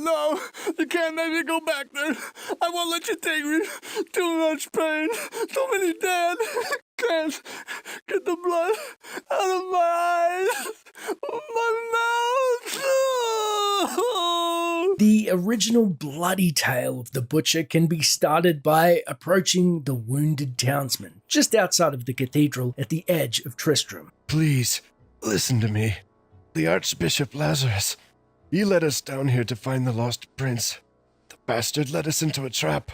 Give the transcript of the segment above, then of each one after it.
no, you can't make me go back there. I won't let you take me. Too much pain, too many dead. Can't get the blood out of my eyes, my mouth. The original bloody tale of the butcher can be started by approaching the wounded townsman just outside of the cathedral at the edge of Tristram. Please, listen to me. The Archbishop Lazarus. He led us down here to find the lost prince. The bastard led us into a trap.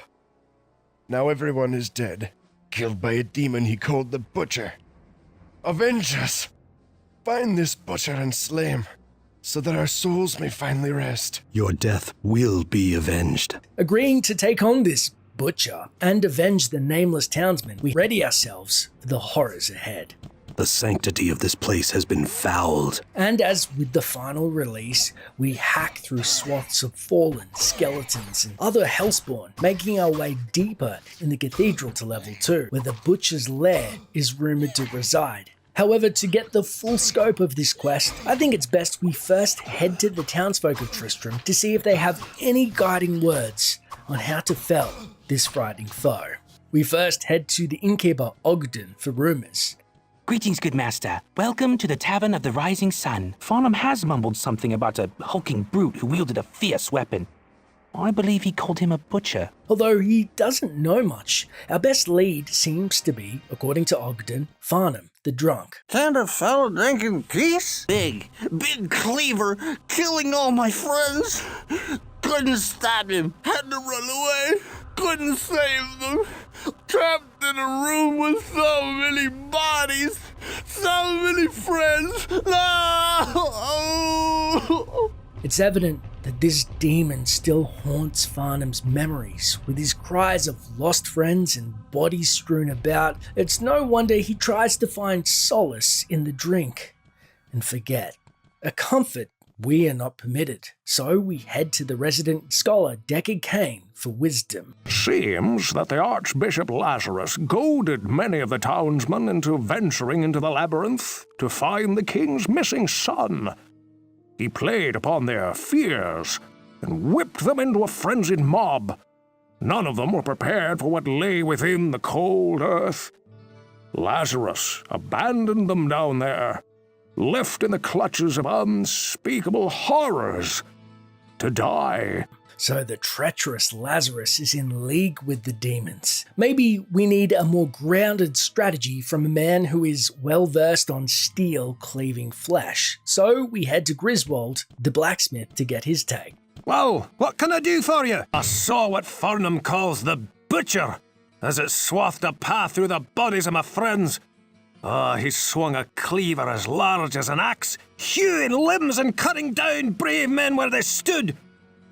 Now everyone is dead, killed by a demon he called the Butcher. Avenge us! Find this butcher and slay him, so that our souls may finally rest. Your death will be avenged. Agreeing to take on this butcher and avenge the nameless townsman, we ready ourselves for the horrors ahead. The sanctity of this place has been fouled. And as with the final release, we hack through swaths of fallen skeletons and other hellspawn, making our way deeper in the cathedral to level 2, where the butcher's lair is rumoured to reside. However, to get the full scope of this quest, I think it's best we first head to the townsfolk of Tristram to see if they have any guiding words on how to fell this frightening foe. We first head to the innkeeper Ogden for rumours. Greetings, good master. Welcome to the Tavern of the Rising Sun. Farnham has mumbled something about a hulking brute who wielded a fierce weapon. I believe he called him a butcher. Although he doesn't know much, our best lead seems to be, according to Ogden, Farnham, the drunk. Can't a fellow drink in peace? Big cleaver, killing all my friends. Couldn't stop him. Had to run away. Couldn't save them. Trapped in a room with so many bodies. So many friends. No! It's evident that this demon still haunts Farnham's memories, with his cries of lost friends and bodies strewn about. It's no wonder he tries to find solace in the drink and forget. A comfort we are not permitted, so we head to the resident scholar Deckard Cain for wisdom. Seems that the Archbishop Lazarus goaded many of the townsmen into venturing into the labyrinth to find the king's missing son. He played upon their fears and whipped them into a frenzied mob. None of them were prepared for what lay within the cold earth. Lazarus abandoned them down there, left in the clutches of unspeakable horrors, to die. So the treacherous Lazarus is in league with the demons. Maybe we need a more grounded strategy from a man who is well versed on steel cleaving flesh. So we head to Griswold, the blacksmith, to get his take. Well, what can I do for you? I saw what Farnham calls the Butcher, as it swathed a path through the bodies of my friends. He swung a cleaver as large as an axe, hewing limbs and cutting down brave men where they stood.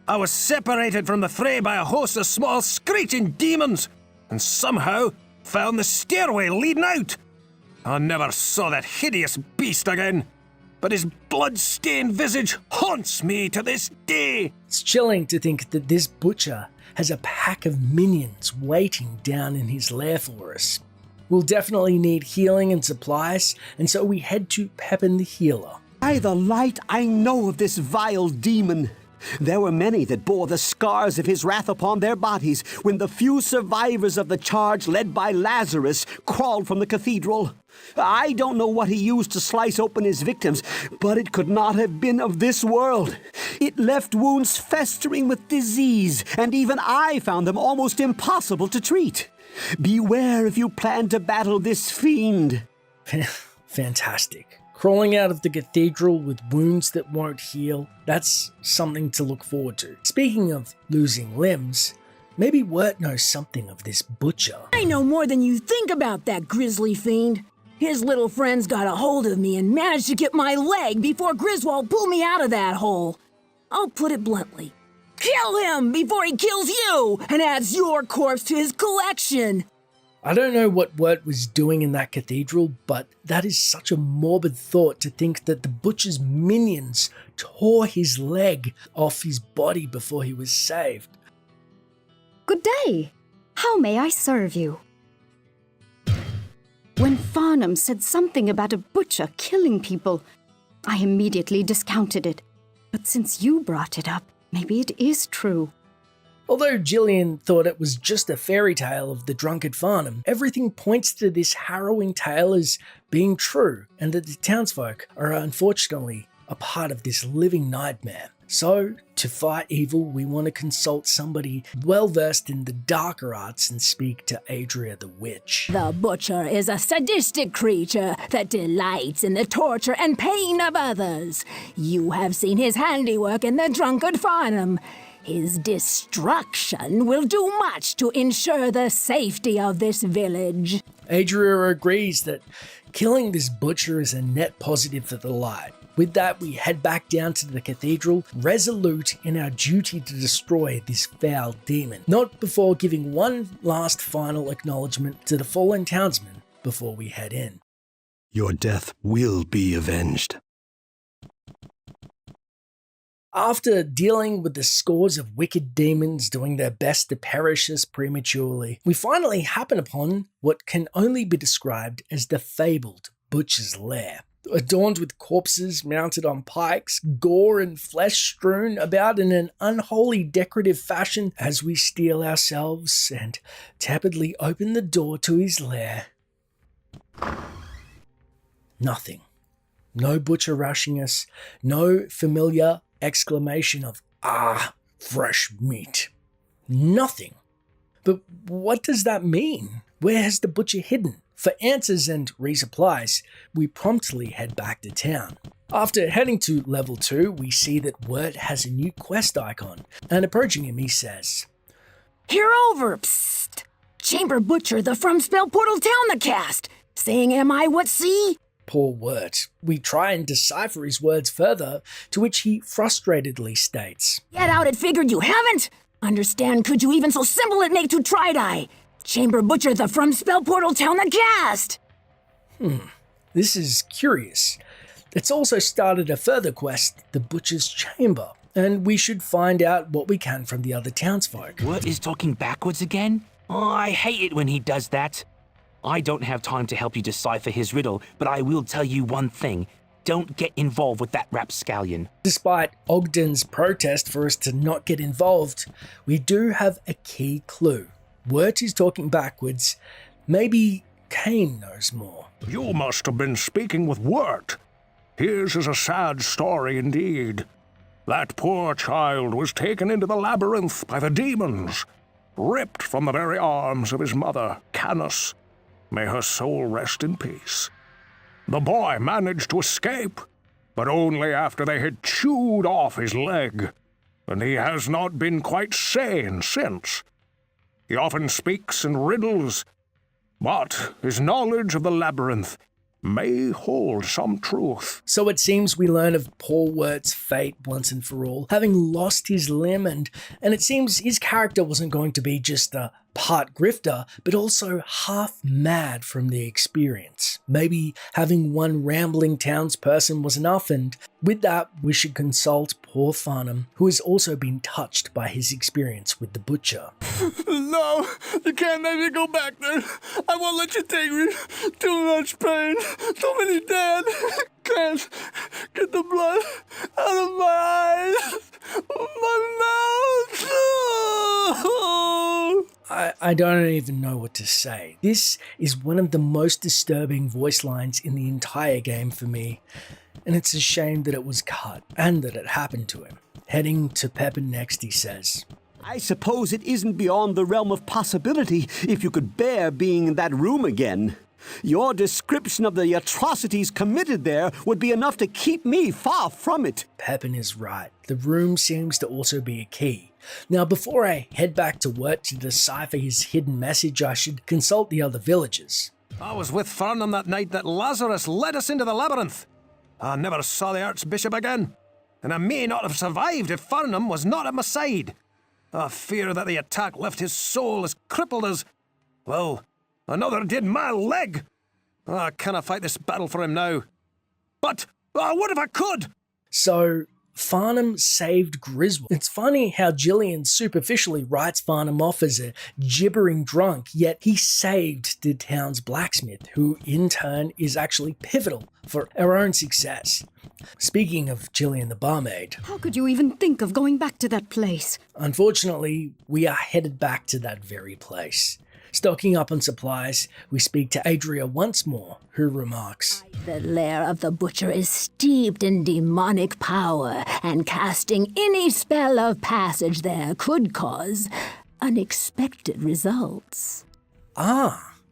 I was separated from the fray by a host of small screeching demons, and somehow found the stairway leading out. I never saw that hideous beast again, but his blood-stained visage haunts me to this day. It's chilling to think that this butcher has a pack of minions waiting down in his lair for us. We'll definitely need healing and supplies, and so we head to Pepin the Healer. By the light I know of this vile demon. There were many that bore the scars of his wrath upon their bodies when the few survivors of the charge led by Lazarus crawled from the cathedral. I don't know what he used to slice open his victims, but it could not have been of this world. It left wounds festering with disease, and even I found them almost impossible to treat. Beware if you plan to battle this fiend. Fantastic. Crawling out of the cathedral with wounds that won't heal, that's something to look forward to. Speaking of losing limbs, maybe Wirt knows something of this butcher. I know more than you think about that grisly fiend. His little friends got a hold of me and managed to get my leg before Griswold pulled me out of that hole. I'll put it bluntly. Kill him before he kills you and adds your corpse to his collection. I don't know what Wirt was doing in that cathedral, but that is such a morbid thought to think that the butcher's minions tore his leg off his body before he was saved. Good day. How may I serve you? When Farnham said something about a butcher killing people, I immediately discounted it. But since you brought it up, Maybe it is true. Although Gillian thought it was just a fairy tale of the drunkard Farnham, everything points to this harrowing tale as being true, and that the townsfolk are unfortunately a part of this living nightmare. So, to fight evil, we want to consult somebody well versed in the darker arts and speak to Adria the Witch. The Butcher is a sadistic creature that delights in the torture and pain of others. You have seen his handiwork in the drunkard Farnham. His destruction will do much to ensure the safety of this village. Adria agrees that killing this butcher is a net positive for the light. With that, we head back down to the cathedral, resolute in our duty to destroy this foul demon, not before giving one last final acknowledgement to the fallen townsmen before we head in. Your death will be avenged. After dealing with the scores of wicked demons doing their best to perish us prematurely, we finally happen upon what can only be described as the fabled Butcher's Lair. Adorned with corpses mounted on pikes, gore and flesh strewn about in an unholy decorative fashion as we steel ourselves and tepidly open the door to his lair. Nothing. No butcher rushing us, no familiar exclamation of, "Ah, fresh meat." Nothing. But what does that mean? Where has the butcher hidden? For answers and resupplies, we promptly head back to town. After heading to level 2, we see that Wirt has a new quest icon, and approaching him he says, Hear over, psst. Chamber Butcher, the From Spell Portal Town the cast. Saying am I what see? Poor Wirt. We try and decipher his words further, to which he frustratedly states, Get out it figured you haven't? Understand could you even so simple it make to try-die? Chamber Butcher, the From Spell Portal Town the cast. This is curious. It's also started a further quest, the Butcher's Chamber, and we should find out what we can from the other townsfolk. What is talking backwards again? Oh, I hate it when he does that. I don't have time to help you decipher his riddle, but I will tell you one thing. Don't get involved with that rapscallion. Despite Ogden's protest for us to not get involved, we do have a key clue. Wirt is talking backwards. Maybe Kane knows more. You must have been speaking with Wirt. His is a sad story indeed. That poor child was taken into the labyrinth by the demons, ripped from the very arms of his mother, Canis. May her soul rest in peace. The boy managed to escape, but only after they had chewed off his leg, and he has not been quite sane since. He often speaks in riddles, but his knowledge of the labyrinth may hold some truth. So it seems we learn of poor Wirt's fate once and for all, having lost his limb, and it seems his character wasn't going to be just a part grifter, but also half mad from the experience. Maybe having one rambling townsperson was enough, and with that, we should consult poor Farnham, who has also been touched by his experience with the butcher. No, you can't make me go back there. I won't let you take me. Too much pain. Too many dead. Can't get the blood out of my eyes. My mouth. I don't even know what to say. This is one of the most disturbing voice lines in the entire game for me, and it's a shame that it was cut and that it happened to him. Heading to Pepin next, he says, I suppose it isn't beyond the realm of possibility if you could bear being in that room again. Your description of the atrocities committed there would be enough to keep me far from it. Pepin is right. The room seems to also be a key. Now, before I head back to Wirt to decipher his hidden message, I should consult the other villagers. I was with Farnham that night that Lazarus led us into the labyrinth. I never saw the Archbishop again, and I may not have survived if Farnham was not at my side. I fear that the attack left his soul as crippled as, well, another did my leg. I cannot fight this battle for him now. But what if I could? So, Farnham saved Griswold. It's funny how Gillian superficially writes Farnham off as a gibbering drunk, yet he saved the town's blacksmith, who in turn is actually pivotal for our own success. Speaking of Gillian the barmaid, How could you even think of going back to that place? unfortunately, we are headed back to that very place. Stocking up on supplies, we speak to Adria once more, who remarks, The lair of the butcher is steeped in demonic power, and casting any spell of passage there could cause unexpected results.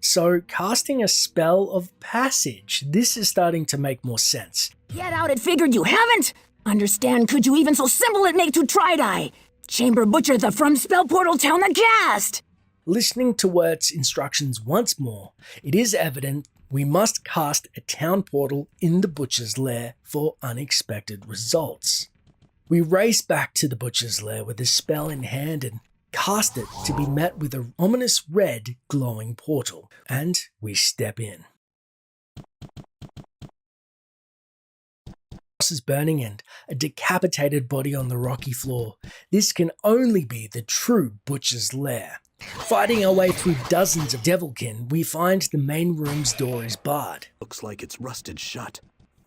So casting a spell of passage, this is starting to make more sense. Get out, it figured you haven't! Understand, could you even so simple it make to try-die? Chamber butcher the from spell portal town the cast! Listening to Wirt's instructions once more, it is evident we must cast a town portal in the butcher's lair for unexpected results. We race back to the butcher's lair with the spell in hand and cast it to be met with an ominous red glowing portal, and we step in. House is burning and a decapitated body on the rocky floor. This can only be the true butcher's lair. Fighting our way through dozens of devilkin, we find the main room's door is barred. Looks like it's rusted shut.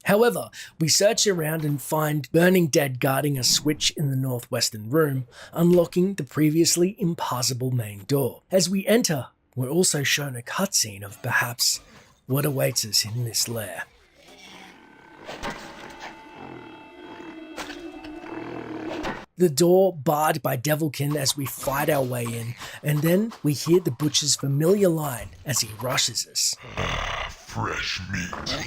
However, we search around and find Burning Dead guarding a switch in the northwestern room, unlocking the previously impassable main door. As we enter, we're also shown a cutscene of perhaps what awaits us in this lair. The door barred by Devilkin as we fight our way in, and then we hear the butcher's familiar line as he rushes us. Fresh meat.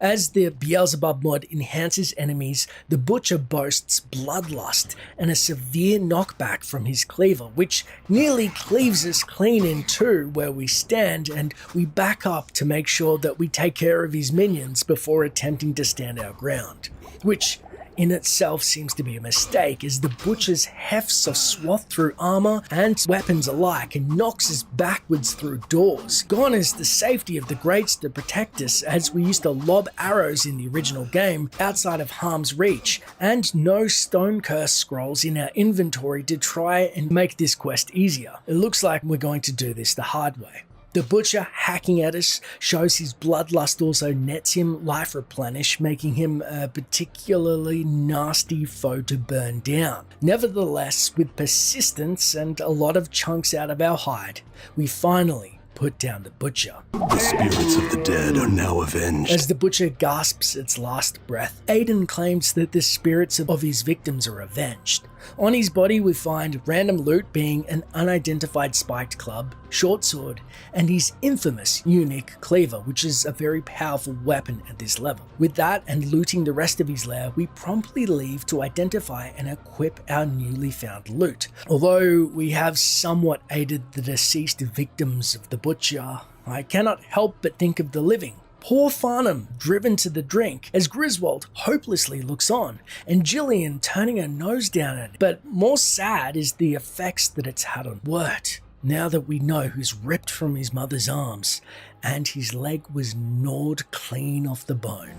As the Beelzebub mod enhances enemies, the butcher boasts bloodlust and a severe knockback from his cleaver, which nearly cleaves us clean in two where we stand, and we back up to make sure that we take care of his minions before attempting to stand our ground, which in itself seems to be a mistake, as the butcher's hefts are swathed through armor and weapons alike and knocks us backwards through doors. Gone is the safety of the grates to protect us, as we used to lob arrows in the original game outside of harm's reach, and no stone curse scrolls in our inventory to try and make this quest easier. It looks like we're going to do this the hard way. The butcher hacking at us shows his bloodlust also nets him life replenish, making him a particularly nasty foe to burn down. Nevertheless, with persistence and a lot of chunks out of our hide, we finally put down the butcher. The spirits of the dead are now avenged. As the butcher gasps its last breath, Aiden claims that the spirits of his victims are avenged. On his body we find random loot being an unidentified spiked club, short sword, and his infamous unique cleaver, which is a very powerful weapon at this level. With that and looting the rest of his lair, we promptly leave to identify and equip our newly found loot. Although we have somewhat aided the deceased victims of the butcher, I cannot help but think of the living. Poor Farnham, driven to the drink, as Griswold hopelessly looks on, and Gillian turning her nose down at it. But more sad is the effects that it's had on Wirt, now that we know who's ripped from his mother's arms, and his leg was gnawed clean off the bone.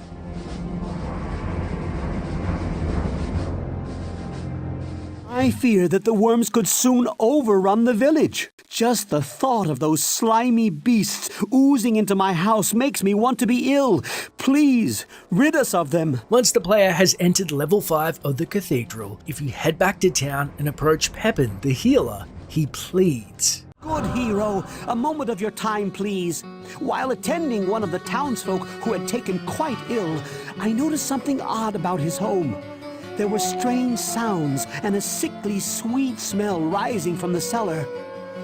I fear that the worms could soon overrun the village. Just the thought of those slimy beasts oozing into my house makes me want to be ill. Please, rid us of them. Once the player has entered level 5 of the cathedral, if you head back to town and approach Pepin, the healer, he pleads. Good hero, a moment of your time, please. While attending one of the townsfolk who had taken quite ill, I noticed something odd about his home. There were strange sounds and a sickly sweet smell rising from the cellar.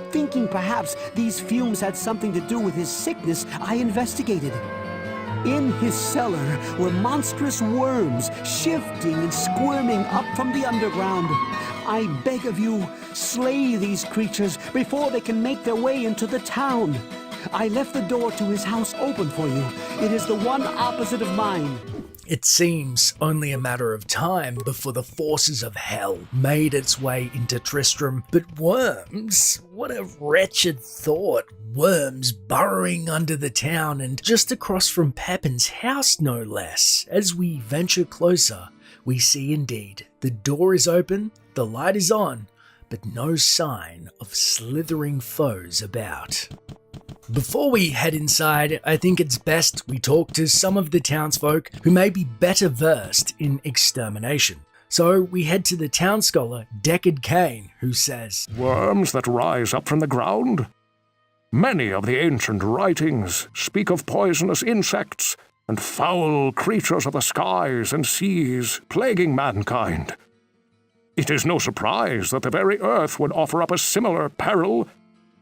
Thinking perhaps these fumes had something to do with his sickness, I investigated. In his cellar were monstrous worms shifting and squirming up from the underground. I beg of you, slay these creatures before they can make their way into the town. I left the door to his house open for you. It is the one opposite of mine. It seems only a matter of time before the forces of hell made its way into Tristram. But worms? What a wretched thought. Worms burrowing under the town and just across from Pepin's house, no less. As we venture closer, we see indeed the door is open, the light is on, but no sign of slithering foes about. Before we head inside, I think it's best we talk to some of the townsfolk who may be better versed in extermination. So we head to the town scholar, Deckard Kane, who says, Worms that rise up from the ground? Many of the ancient writings speak of poisonous insects and foul creatures of the skies and seas plaguing mankind. It is no surprise that the very earth would offer up a similar peril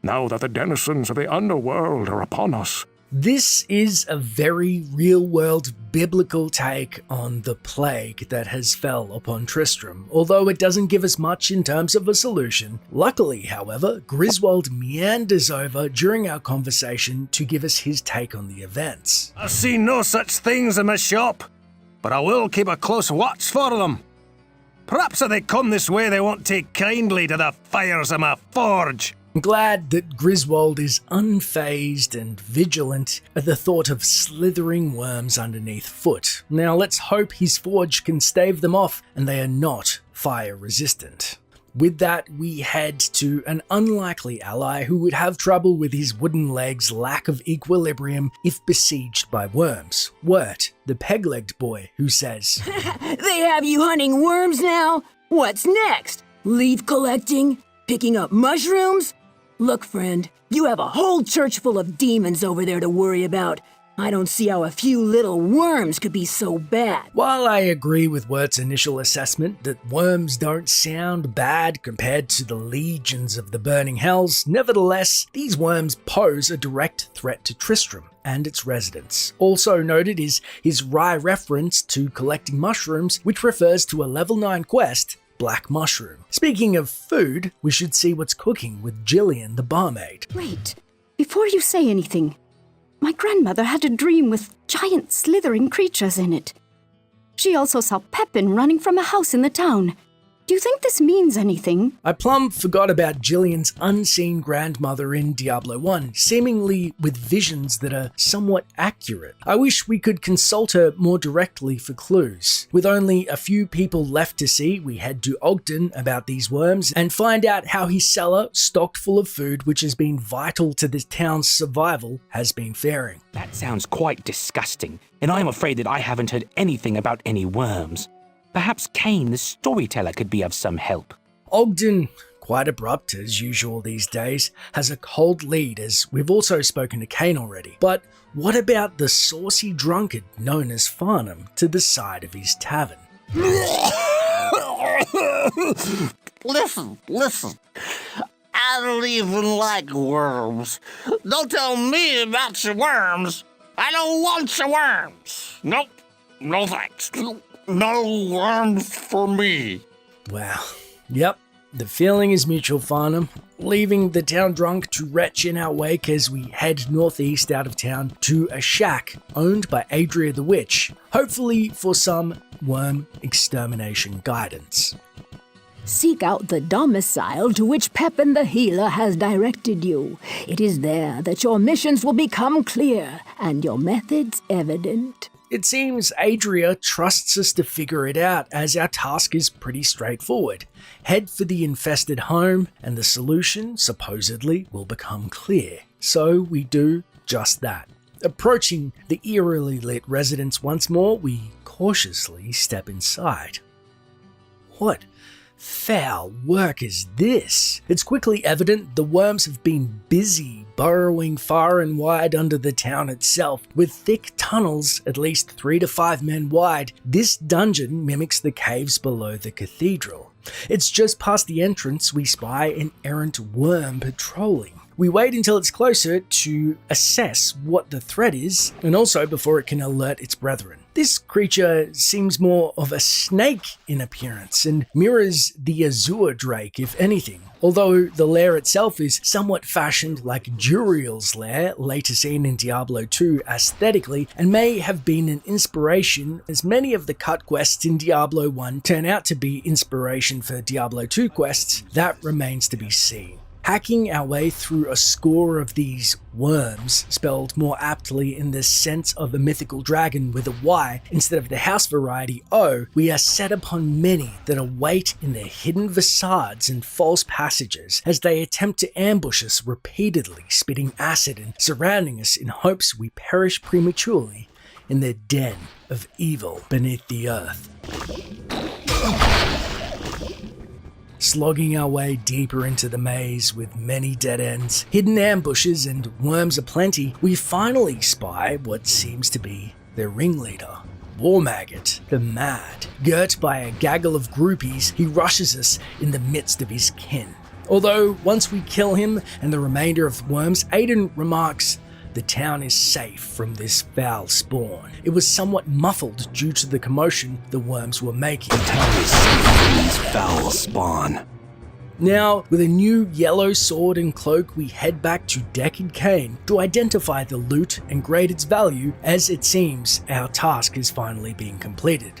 now that the denizens of the underworld are upon us. This is a very real-world biblical take on the plague that has fell upon Tristram, although it doesn't give us much in terms of a solution. Luckily, however, Griswold meanders over during our conversation to give us his take on the events. I've seen no such things in my shop, but I will keep a close watch for them. Perhaps if they come this way they won't take kindly to the fires of my forge. I'm glad that Griswold is unfazed and vigilant at the thought of slithering worms underneath foot. Now let's hope his forge can stave them off and they are not fire resistant. With that, we head to an unlikely ally who would have trouble with his wooden legs' lack of equilibrium if besieged by worms. Wirt, the peg-legged boy, who says, They have you hunting worms now? What's next? Leaf collecting? Picking up mushrooms? Look, friend, you have a whole church full of demons over there to worry about. I don't see how a few little worms could be so bad. While I agree with Wirt's initial assessment that worms don't sound bad compared to the legions of the burning hells, nevertheless, these worms pose a direct threat to Tristram and its residents. Also noted is his wry reference to collecting mushrooms, which refers to a level 9 quest, Black Mushroom. Speaking of food, we should see what's cooking with Gillian, the barmaid. Wait, before you say anything, my grandmother had a dream with giant slithering creatures in it. She also saw Pepin running from a house in the town. Do you think this means anything? I plumb forgot about Gillian's unseen grandmother in Diablo 1, seemingly with visions that are somewhat accurate. I wish we could consult her more directly for clues. With only a few people left to see, we head to Ogden about these worms and find out how his cellar, stocked full of food which has been vital to the town's survival, has been faring. That sounds quite disgusting, and I'm afraid that I haven't heard anything about any worms. Perhaps Kane, the storyteller, could be of some help. Ogden, quite abrupt as usual these days, has a cold lead as we've also spoken to Kane already. But what about the saucy drunkard known as Farnham to the side of his tavern? Listen. I don't even like worms. Don't tell me about your worms. I don't want your worms. Nope. No thanks. No worms for me. Wow. Yep. The feeling is mutual, Farnham. Leaving the town drunk to retch in our wake as we head northeast out of town to a shack owned by Adria the Witch, hopefully for some worm extermination guidance. Seek out the domicile to which Pepin the Healer has directed you. It is there that your missions will become clear and your methods evident. It seems Adria trusts us to figure it out, as our task is pretty straightforward. Head for the infested home, and the solution, supposedly, will become clear. So we do just that. Approaching the eerily lit residence once more, we cautiously step inside. What foul work is this? It's quickly evident the worms have been busy burrowing far and wide under the town itself. With thick tunnels, at least 3 to 5 men wide, this dungeon mimics the caves below the cathedral. It's just past the entrance we spy an errant worm patrolling. We wait until it's closer to assess what the threat is, and also before it can alert its brethren. This creature seems more of a snake in appearance and mirrors the azure drake, if anything, although the lair itself is somewhat fashioned like Juriel's lair, later seen in Diablo 2 aesthetically, and may have been an inspiration, as many of the cut quests in Diablo 1 turn out to be inspiration for Diablo 2 quests. That remains to be seen. Hacking our way through a score of these worms, spelled more aptly in the sense of a mythical dragon with a Y instead of the house variety O, we are set upon many that await in their hidden facades and false passages as they attempt to ambush us repeatedly, spitting acid and surrounding us in hopes we perish prematurely in their den of evil beneath the earth. Slogging our way deeper into the maze with many dead ends, hidden ambushes, and worms aplenty, we finally spy what seems to be their ringleader, War Maggot, the Mad. Girt by a gaggle of groupies, he rushes us in the midst of his kin. Although, once we kill him and the remainder of the worms, Aiden remarks, the town is safe from this foul spawn. It was somewhat muffled due to the commotion the worms were making. The town is safe from these foul spawn. Now, with a new yellow sword and cloak, we head back to Deckard Cain to identify the loot and grade its value, as it seems our task is finally being completed.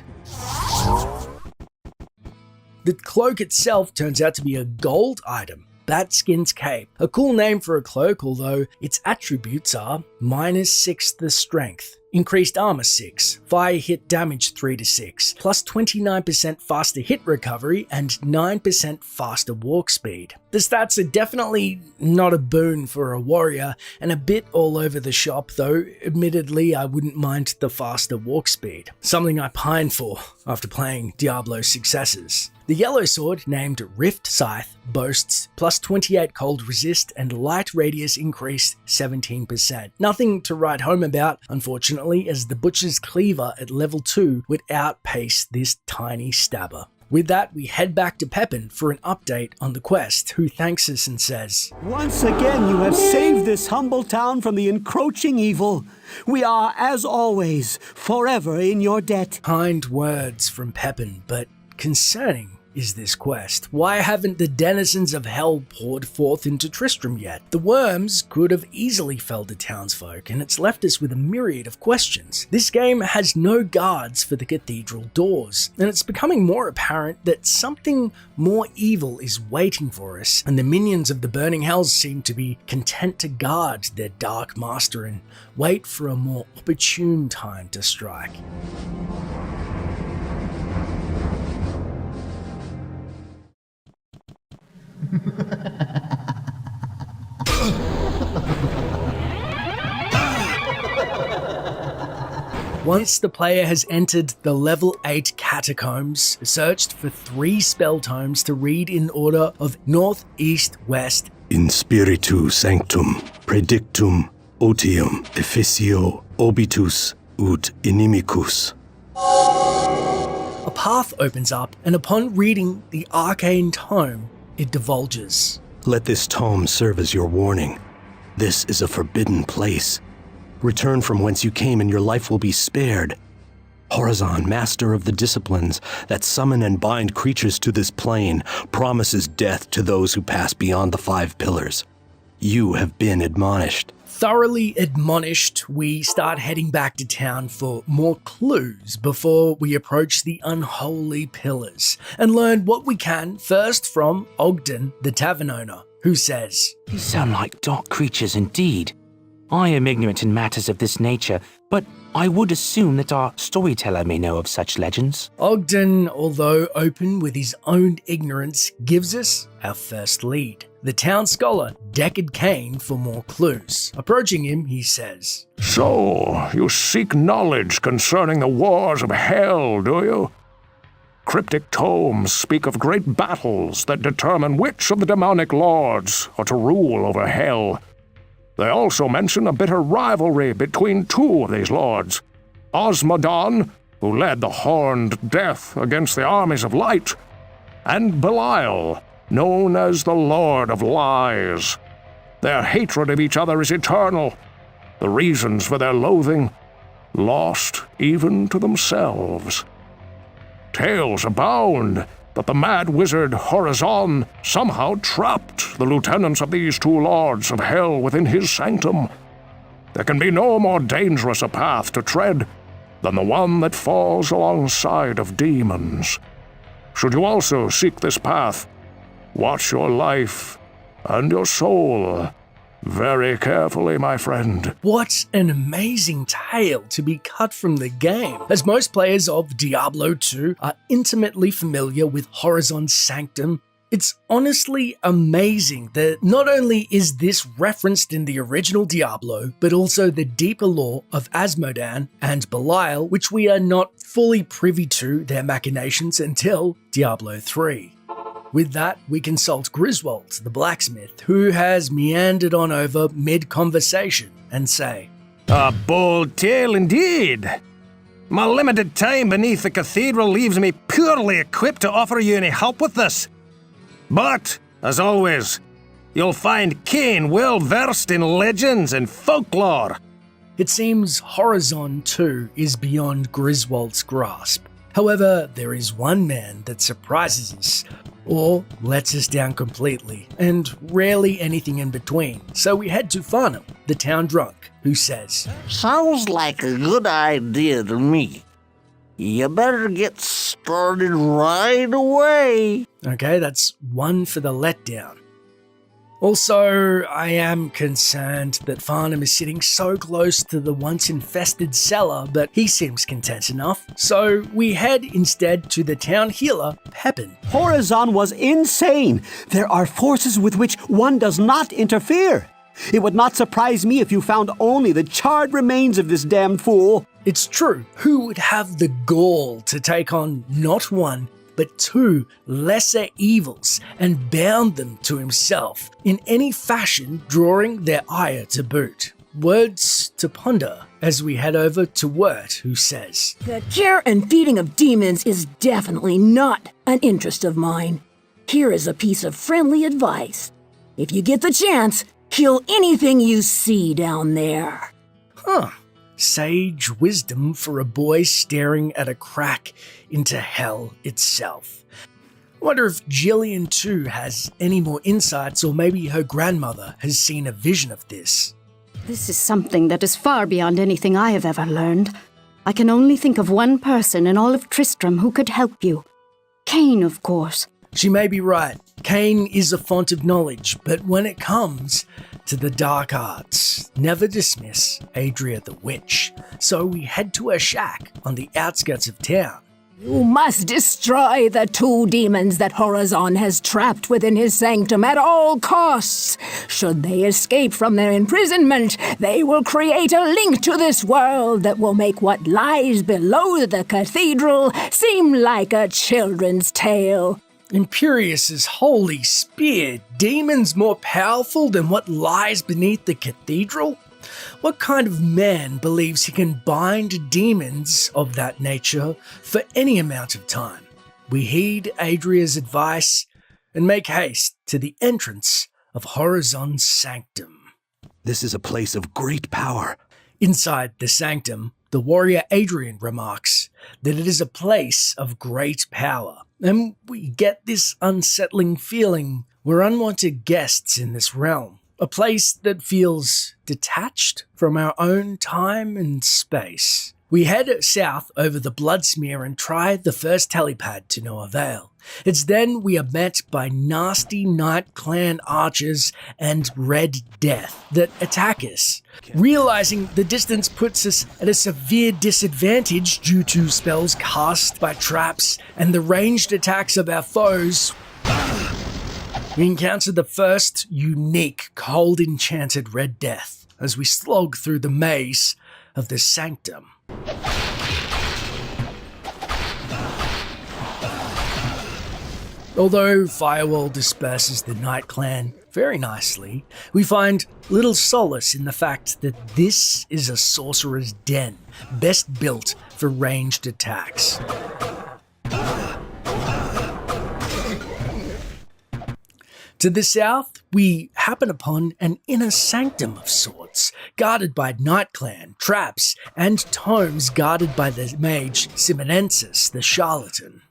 The cloak itself turns out to be a gold item, Batskin's Cape, a cool name for a cloak, although its attributes are -6 the strength, increased armor 6, fire hit damage 3 to 6, plus 29% faster hit recovery and 9% faster walk speed. The stats are definitely not a boon for a warrior and a bit all over the shop, though admittedly I wouldn't mind the faster walk speed, something I pine for after playing Diablo's successors. The yellow sword, named Rift Scythe, boasts plus 28 cold resist and light radius increase 17%. Nothing to write home about, unfortunately, as the Butcher's Cleaver at level 2 would outpace this tiny stabber. With that, we head back to Pepin for an update on the quest, who thanks us and says, Once again you have saved this humble town from the encroaching evil. We are, as always, forever in your debt. Kind words from Pepin, but concerning is this quest. Why haven't the denizens of hell poured forth into Tristram yet? The worms could have easily felled the townsfolk, and it's left us with a myriad of questions. This game has no guards for the cathedral doors, and it's becoming more apparent that something more evil is waiting for us, and the minions of the burning hells seem to be content to guard their dark master and wait for a more opportune time to strike. Once the player has entered the level 8 catacombs, searched for 3 spell tomes to read in order of north, east, west. In spiritu sanctum, predictum, otium, efficio, obitus, ut inimicus. A path opens up, and upon reading the arcane tome, it divulges. Let this tome serve as your warning. This is a forbidden place. Return from whence you came and your life will be spared. Horizon, master of the disciplines that summon and bind creatures to this plane, promises death to those who pass beyond the 5 pillars. You have been admonished. Thoroughly admonished, we start heading back to town for more clues before we approach the unholy pillars and learn what we can first from Ogden, the tavern owner, who says, These sound like dark creatures indeed. I am ignorant in matters of this nature, but I would assume that our storyteller may know of such legends. Ogden, although open with his own ignorance, gives us our first lead. The town scholar, Deckard Cain, for more clues. Approaching him, he says, So, you seek knowledge concerning the wars of hell, do you? Cryptic tomes speak of great battles that determine which of the demonic lords are to rule over hell. They also mention a bitter rivalry between 2 of these lords, Osmodon, who led the Horned Death against the armies of light, and Belial, known as the Lord of Lies. Their hatred of each other is eternal, the reasons for their loathing lost even to themselves. Tales abound that the mad wizard Horizon somehow trapped the lieutenants of these 2 lords of hell within his sanctum. There can be no more dangerous a path to tread than the one that falls alongside of demons. Should you also seek this path, watch your life and your soul. Very carefully, my friend. What an amazing tale to be cut from the game, as most players of Diablo 2 are intimately familiar with Horizon's Sanctum. It's honestly amazing that not only is this referenced in the original Diablo, but also the deeper lore of Asmodan and Belial, which we are not fully privy to their machinations until Diablo 3. With that, we consult Griswold, the blacksmith, who has meandered on over mid-conversation, and say, A bold tale indeed. My limited time beneath the cathedral leaves me poorly equipped to offer you any help with this. But, as always, you'll find Cain well versed in legends and folklore. It seems Horizon 2 is beyond Griswold's grasp. However, there is one man that surprises us, or lets us down completely, and rarely anything in between. So we head to Farnham, the town drunk, who says, Sounds like a good idea to me. You better get started right away. Okay, that's one for the letdown. Also, I am concerned that Farnham is sitting so close to the once infested cellar, but he seems content enough. So we head instead to the town healer, Pepin. Horizon was insane. There are forces with which one does not interfere. It would not surprise me if you found only the charred remains of this damned fool. It's true. Who would have the gall to take on not one, but two lesser evils and bound them to himself in any fashion, drawing their ire to boot? Words to ponder as we head over to Wirt, who says, The care and feeding of demons is definitely not an interest of mine. Here is a piece of friendly advice. If you get the chance, kill anything you see down there. Huh. Sage wisdom for a boy staring at a crack into hell itself. I wonder if Jillian too has any more insights, or maybe her grandmother has seen a vision of this. This is something that is far beyond anything I have ever learned. I can only think of one person in all of Tristram who could help you. Cain, of course. She may be right. Cain is a font of knowledge, but when it comes to the dark arts, never dismiss Adria the Witch. So we head to her shack on the outskirts of town. You must destroy the two demons that Horizon has trapped within his sanctum at all costs. Should they escape from their imprisonment, they will create a link to this world that will make what lies below the cathedral seem like a children's tale. Imperius's holy spear, demons more powerful than what lies beneath the cathedral? What kind of man believes he can bind demons of that nature for any amount of time? We heed Adria's advice and make haste to the entrance of Horizon's Sanctum. This is a place of great power. Inside the sanctum, the warrior Adrian remarks that it is a place of great power, and we get this unsettling feeling we're unwanted guests in this realm, a place that feels detached from our own time and space. We head south over the blood smear and try the first helipad to no avail. It's then we are met by nasty Night Clan archers and Red Death that attack us. Realizing the distance puts us at a severe disadvantage due to spells cast by traps and the ranged attacks of our foes, we encounter the first unique cold enchanted Red Death as we slog through the maze of the sanctum. Although Firewall disperses the Night Clan very nicely, we find little solace in the fact that this is a sorcerer's den, best built for ranged attacks. To the south, we happen upon an inner sanctum of sorts, guarded by Night Clan, traps, and tomes guarded by the mage Simonensis, the charlatan.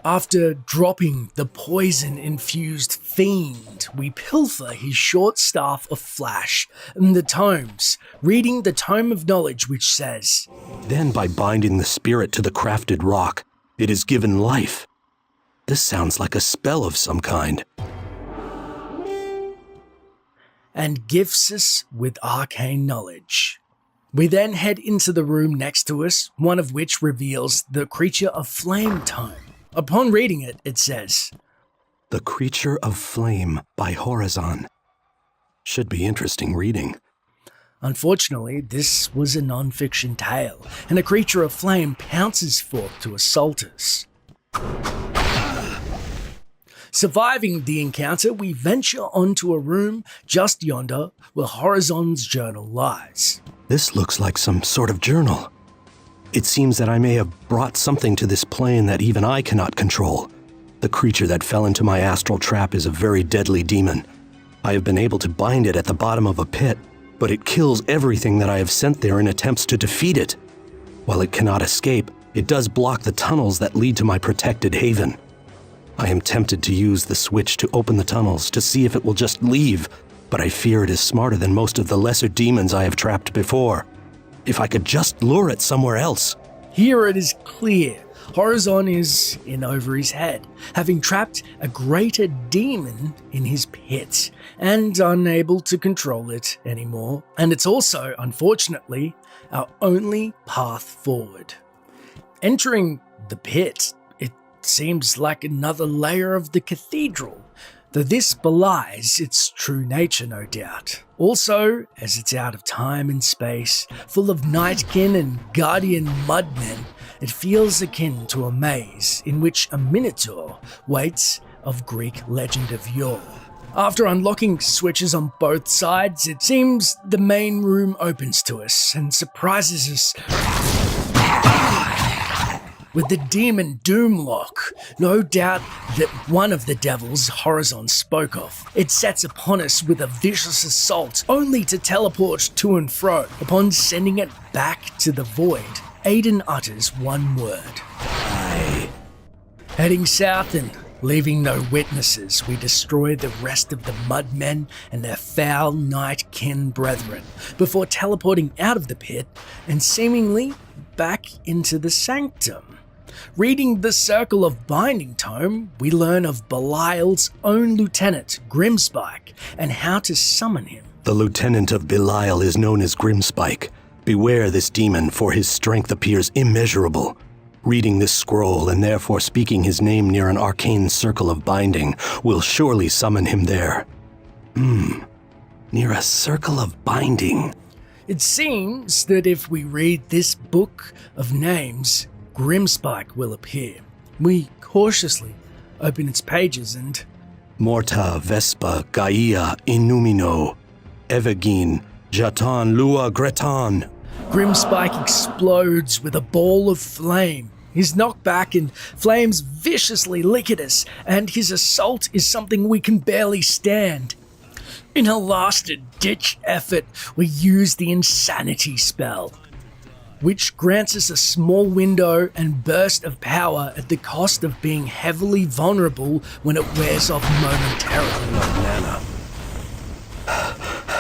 After dropping the poison-infused fiend, we pilfer his short staff of flash and the tomes, reading the Tome of Knowledge which says, Then by binding the spirit to the crafted rock, It is given life. This sounds like a spell of some kind. And gifts us with arcane knowledge. We then head into the room next to us, one of which reveals the Creature of Flame tome. Upon reading it, it says, The Creature of Flame by Horizon. Should be interesting reading. Unfortunately, this was a non-fiction tale, and a creature of flame pounces forth to assault us. Surviving the encounter, we venture onto a room just yonder where Horizon's journal lies. This looks like some sort of journal. It seems that I may have brought something to this plane that even I cannot control. The creature that fell into my astral trap is a very deadly demon. I have been able to bind it at the bottom of a pit, but it kills everything that I have sent there in attempts to defeat it. While it cannot escape, it does block the tunnels that lead to my protected haven. I am tempted to use the switch to open the tunnels to see if it will just leave, but I fear it is smarter than most of the lesser demons I have trapped before. If I could just lure it somewhere else. Here it is clear Horizon is in over his head, having trapped a greater demon in his pit and unable to control it anymore. And it's also, unfortunately, our only path forward. Entering the pit, it seems like another layer of the cathedral, though this belies its true nature, no doubt. Also, as it's out of time and space, full of nightkin and guardian mudmen, it feels akin to a maze in which a minotaur waits of Greek legend of yore. After unlocking switches on both sides, it seems the main room opens to us and surprises us with the demon Doomlock, no doubt that one of the devils Horizon spoke of. It sets upon us with a vicious assault, only to teleport to and fro. Upon sending it back to the void, Aiden utters one word. Aye. Heading south and leaving no witnesses, we destroy the rest of the mudmen and their foul night-kin brethren, before teleporting out of the pit and seemingly back into the sanctum. Reading the Circle of Binding tome, we learn of Belial's own lieutenant, Grimspike, and how to summon him. The lieutenant of Belial is known as Grimspike. Beware this demon, for his strength appears immeasurable. Reading this scroll and therefore speaking his name near an arcane circle of binding will surely summon him there. Near a circle of binding. It seems that if we read this book of names, Grimspike will appear. We cautiously open its pages and... Morta, Vespa, Gaia, Inumino, Evagine, Jatan, Lua, Gretan. Grimspike explodes with a ball of flame. He's knocked back and flames viciously lick at us, and his assault is something we can barely stand. In a last-ditch effort, we use the Insanity spell, which grants us a small window and burst of power at the cost of being heavily vulnerable when it wears off momentarily. Mana.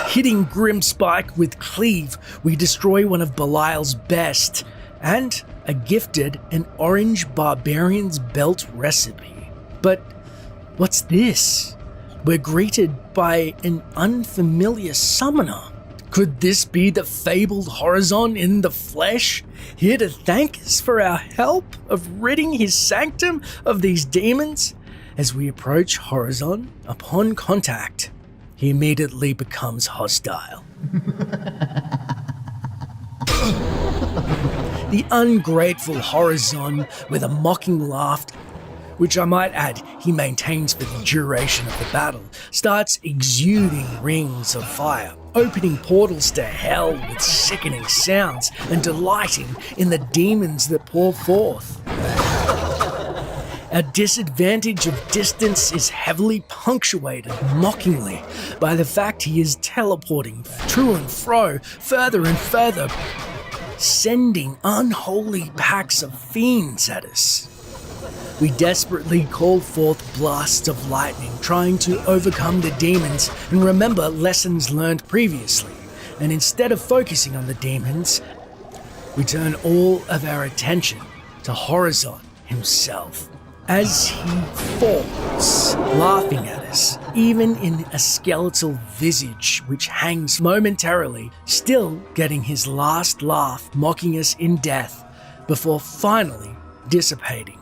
Hitting Grimspike with Cleave, we destroy one of Belial's best, and are gifted an orange barbarian's belt recipe. But what's this? We're greeted by an unfamiliar summoner. Could this be the fabled Horizon in the flesh, here to thank us for our help of ridding his sanctum of these demons? As we approach Horizon, upon contact, he immediately becomes hostile. The ungrateful Horizon, with a mocking laugh, which I might add he maintains for the duration of the battle, starts exuding rings of fire, opening portals to hell with sickening sounds and delighting in the demons that pour forth. Our disadvantage of distance is heavily punctuated mockingly by the fact he is teleporting to and fro, further and further, sending unholy packs of fiends at us. We desperately call forth blasts of lightning, trying to overcome the demons and remember lessons learned previously. And instead of focusing on the demons, we turn all of our attention to Horizon himself. As he falls, laughing at us, even in a skeletal visage which hangs momentarily, still getting his last laugh mocking us in death, before finally dissipating.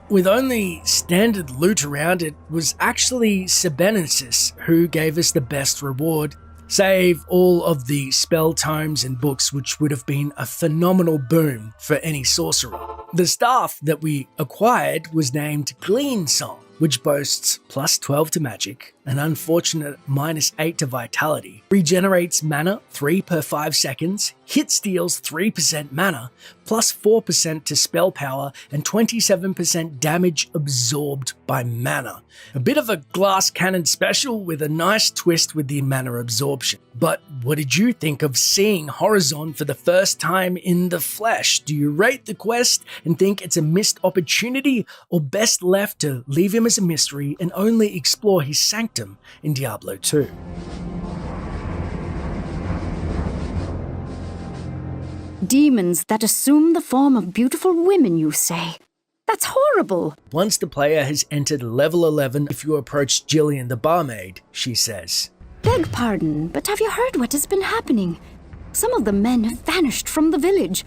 With only standard loot around, it was actually Sebenesis who gave us the best reward, save all of the spell tomes and books, which would have been a phenomenal boon for any sorcerer. The staff that we acquired was named Glean Song, which boasts plus 12 to magic, an unfortunate minus 8 to vitality, regenerates mana 3 per 5 seconds, hit steals 3% mana, plus 4% to spell power, and 27% damage absorbed by mana. A bit of a glass cannon special with a nice twist with the mana absorption. But what did you think of seeing Horizon for the first time in the flesh? Do you rate the quest and think it's a missed opportunity, or best left to leave him as a mystery and only explore his sanctum in Diablo 2? Demons that assume the form of beautiful women, you say? That's horrible! Once the player has entered level 11, if you approach Jillian the barmaid, she says. Beg pardon, but have you heard what has been happening? Some of the men have vanished from the village.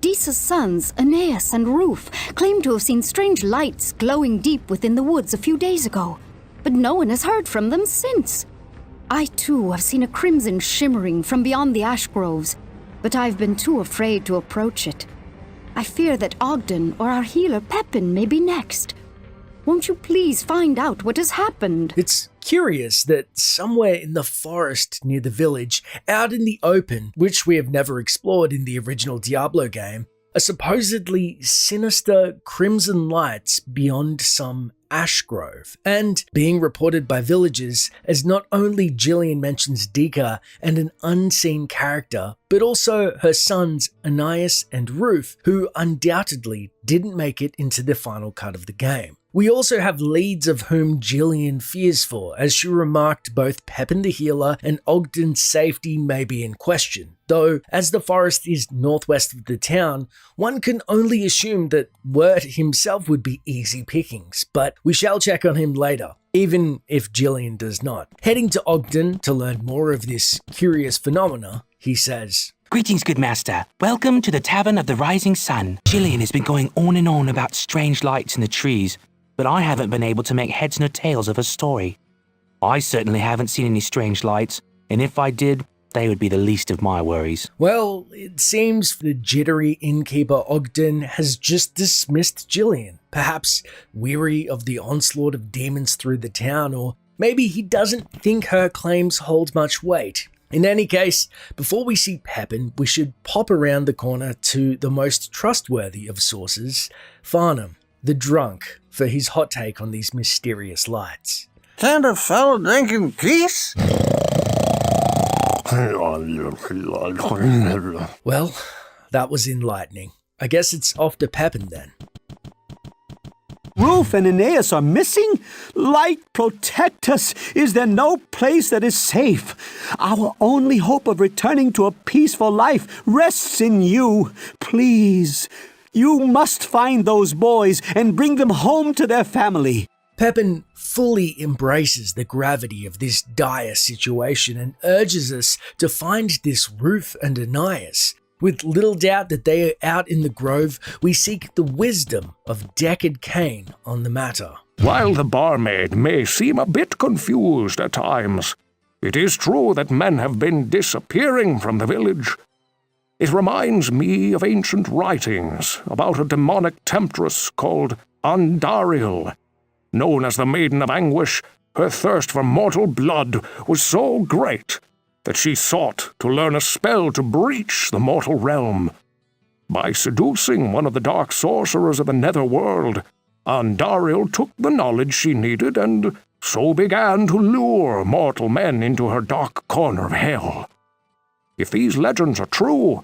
Disa's sons, Aeneas and Ruf, claim to have seen strange lights glowing deep within the woods a few days ago, but no one has heard from them since. I too have seen a crimson shimmering from beyond the ash groves, but I've been too afraid to approach it. I fear that Ogden or our healer Pepin may be next. Won't you please find out what has happened? It's curious that somewhere in the forest near the village, out in the open, which we have never explored in the original Diablo game, are supposedly sinister crimson lights beyond some ash grove, and being reported by villagers as not only Jillian mentions Dika and an unseen character, but also her sons Aeneas and Ruf, who undoubtedly didn't make it into the final cut of the game. We also have leads of whom Jillian fears for, as she remarked both Pepin the healer and Ogden's safety may be in question, though as the forest is northwest of the town, one can only assume that Wirt himself would be easy pickings, but we shall check on him later, even if Jillian does not. Heading to Ogden to learn more of this curious phenomena, he says, Greetings, good master. Welcome to the Tavern of the Rising Sun. Jillian has been going on and on about strange lights in the trees, but I haven't been able to make heads nor tails of her story. I certainly haven't seen any strange lights, and if I did, they would be the least of my worries. Well, it seems the jittery innkeeper Ogden has just dismissed Jillian, perhaps weary of the onslaught of demons through the town, or maybe he doesn't think her claims hold much weight. In any case, before we see Pepin, we should pop around the corner to the most trustworthy of sources, Farnham, the drunk, for his hot take on these mysterious lights. Can't a fellow drink in peace? Well, that was enlightening. I guess it's off to Pepin then. Ruf and Aeneas are missing? Light, protect us! Is there no place that is safe? Our only hope of returning to a peaceful life rests in you. Please, you must find those boys and bring them home to their family. Pepin fully embraces the gravity of this dire situation and urges us to find this Ruf and Aeneas. With little doubt that they are out in the grove, we seek the wisdom of Deckard Cain on the matter. While the barmaid may seem a bit confused at times, it is true that men have been disappearing from the village. It reminds me of ancient writings about a demonic temptress called Andariel. Known as the Maiden of Anguish, her thirst for mortal blood was so great that she sought to learn a spell to breach the mortal realm. By seducing one of the dark sorcerers of the netherworld, Andariel took the knowledge she needed and so began to lure mortal men into her dark corner of hell. If these legends are true,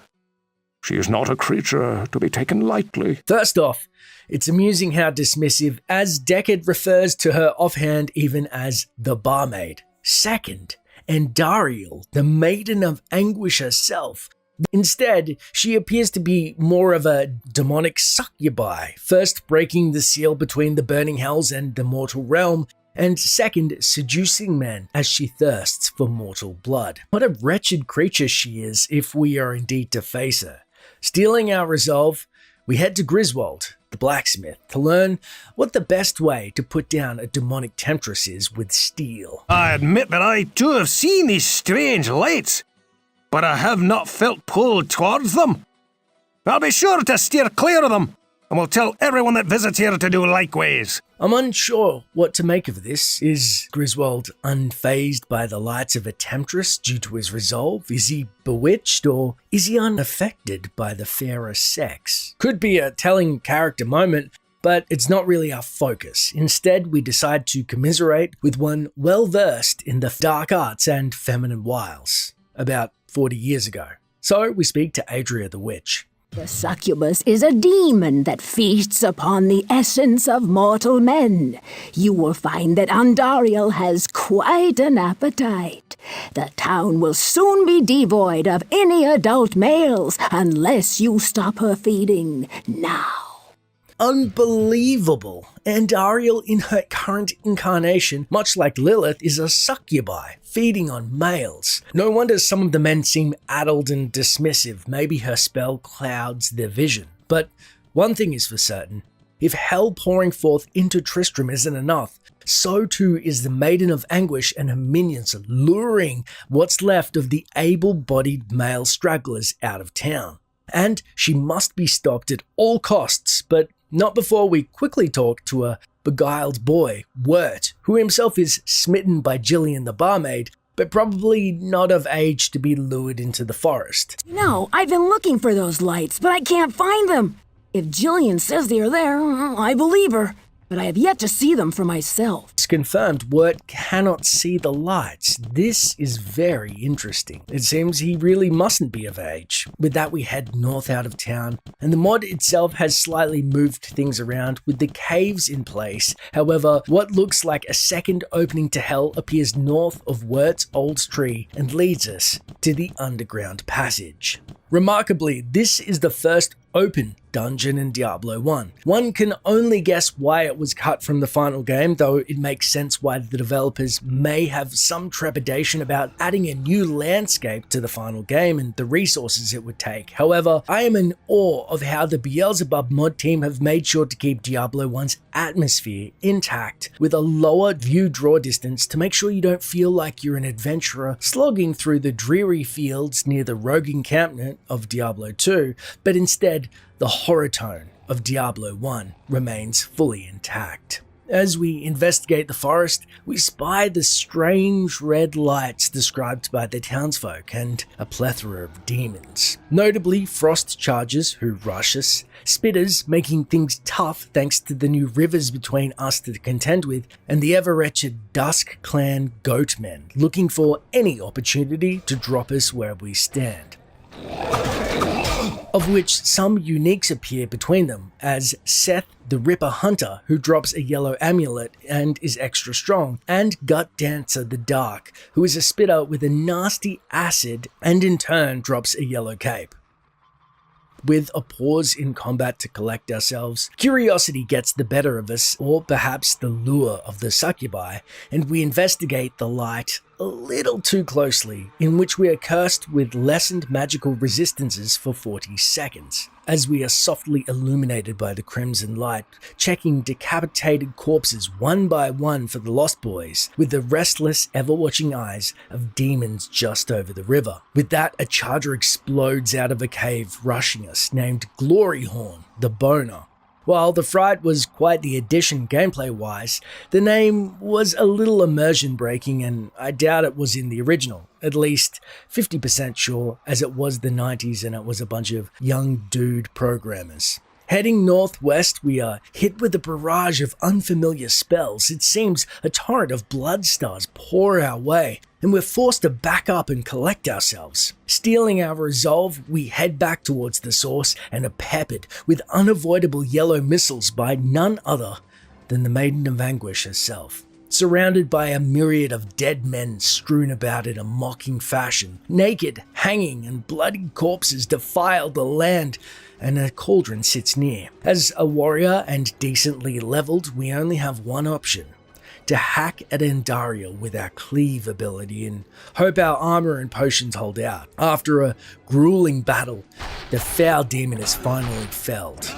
she is not a creature to be taken lightly. First off, it's amusing how dismissive, as Deckard refers to her offhand even as the barmaid. Second, Andariel, the Maiden of Anguish herself, Instead, she appears to be more of a demonic succubi, first breaking the seal between the burning hells and the mortal realm, and second, seducing men as she thirsts for mortal blood. What a wretched creature she is if we are indeed to face her. Stealing our resolve, we head to Griswold, the blacksmith, to learn what the best way to put down a demonic temptress is with steel. I admit that I too have seen these strange lights, but I have not felt pulled towards them. I'll be sure to steer clear of them, and will tell everyone that visits here to do likewise. I'm unsure what to make of this. Is Griswold unfazed by the lights of a temptress due to his resolve? Is he bewitched, or is he unaffected by the fairer sex? Could be a telling character moment, but it's not really our focus. Instead, we decide to commiserate with one well-versed in the dark arts and feminine wiles, about 40 years ago. So we speak to Adria the Witch. The succubus is a demon that feasts upon the essence of mortal men. You will find that Andariel has quite an appetite. The town will soon be devoid of any adult males unless you stop her feeding now. Unbelievable! And Ariel, in her current incarnation, much like Lilith, is a succubi, feeding on males. No wonder some of the men seem addled and dismissive. Maybe her spell clouds their vision. But one thing is for certain, if hell pouring forth into Tristram isn't enough, so too is the Maiden of Anguish and her minions luring what's left of the able-bodied male stragglers out of town. And she must be stopped at all costs, but not before we quickly talk to a beguiled boy, Wirt, who himself is smitten by Gillian the barmaid, but probably not of age to be lured into the forest. No, I've been looking for those lights, but I can't find them. If Gillian says they are there, I believe her, but I have yet to see them for myself. It's confirmed Wirt cannot see the lights. This is very interesting. It seems he really mustn't be of age. With that, we head north out of town, and the mod itself has slightly moved things around with the caves in place. However, what looks like a second opening to hell appears north of Wirt's old tree and leads us to the underground passage. Remarkably, this is the first open dungeon in Diablo 1. One can only guess why it was cut from the final game, though it makes sense why the developers may have some trepidation about adding a new landscape to the final game and the resources it would take. However, I am in awe of how the Beelzebub mod team have made sure to keep Diablo 1's atmosphere intact with a lower view draw distance to make sure you don't feel like you're an adventurer slogging through the dreary fields near the rogue encampment of Diablo 2, but instead the horror tone of Diablo 1 remains fully intact. As we investigate the forest, we spy the strange red lights described by the townsfolk and a plethora of demons. Notably, frost chargers who rush us, spitters making things tough thanks to the new rivers between us to contend with, and the ever-wretched Dusk Clan goatmen looking for any opportunity to drop us where we stand. Of which some uniques appear between them, as Seth the Ripper Hunter, who drops a yellow amulet and is extra strong, and Gut Dancer the Dark, who is a spitter with a nasty acid and in turn drops a yellow cape. With a pause in combat to collect ourselves, curiosity gets the better of us, or perhaps the lure of the succubi, and we investigate the light a little too closely, in which we are cursed with lessened magical resistances for 40 seconds, as we are softly illuminated by the crimson light, checking decapitated corpses one by one for the Lost Boys, with the restless, ever-watching eyes of demons just over the river. With that, a charger explodes out of a cave rushing us, named Gloryhorn, the Boner. While the Fright was quite the addition gameplay-wise, the name was a little immersion-breaking and I doubt it was in the original. At least 50% sure, as it was the 90s and it was a bunch of young dude programmers. Heading northwest, we are hit with a barrage of unfamiliar spells. It seems a torrent of blood stars pour our way, and we're forced to back up and collect ourselves. Stealing our resolve, we head back towards the source and are peppered with unavoidable yellow missiles by none other than the Maiden of Anguish herself. surrounded by a myriad of dead men strewn about in a mocking fashion. Naked, hanging, and bloody corpses defile the land, and a cauldron sits near. As a warrior and decently leveled, we only have one option: to hack at Andariel with our cleave ability and hope our armor and potions hold out. After a grueling battle, the foul demon is finally felled.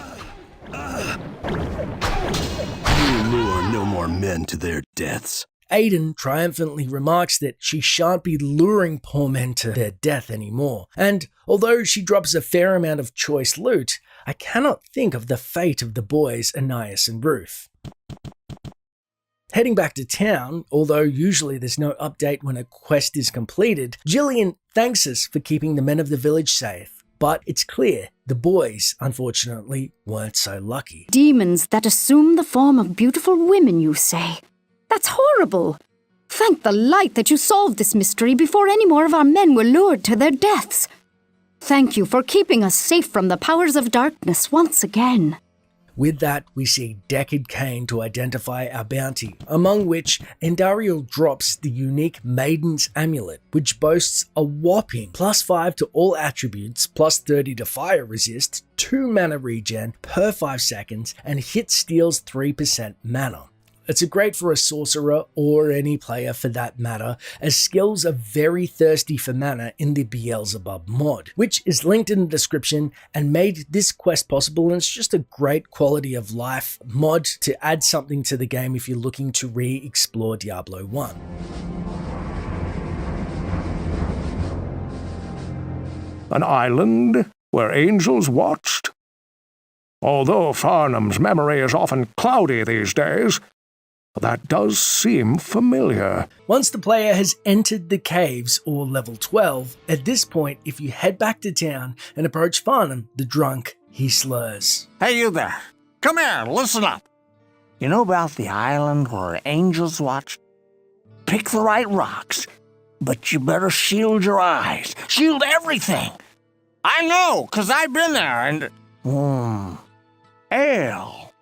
You lure no more men to their deaths. Aiden triumphantly remarks that she shan't be luring poor men to their death anymore, and although she drops a fair amount of choice loot, I cannot think of the fate of the boys Anais and Ruth. Heading back to town, although usually there's no update when a quest is completed, Jillian thanks us for keeping the men of the village safe. But it's clear the boys, unfortunately, weren't so lucky. Demons that assume the form of beautiful women, you say? That's horrible. Thank the light that you solved this mystery before any more of our men were lured to their deaths. Thank you for keeping us safe from the powers of darkness once again. With that, we see Deckard Cain to identify our bounty, among which Andariel drops the unique Maiden's Amulet, which boasts a whopping +5 to all attributes, +30 to fire resist, 2 mana regen per 5 seconds, and hit steals 3% mana. It's great for a sorcerer, or any player for that matter, as skills are very thirsty for mana in the Beelzebub mod, which is linked in the description and made this quest possible, and it's just a great quality of life mod to add something to the game if you're looking to re-explore Diablo 1. An island where angels watched? Although Farnham's memory is often cloudy these days, that does seem familiar. Once the player has entered the caves, or level 12, at this point, if you head back to town and approach Farnham, the drunk, he slurs. Hey, you there. Come here, listen up. You know about the island where angels watch? Pick the right rocks, but you better shield your eyes. Shield everything. I know, 'cause I've been there, and... ale.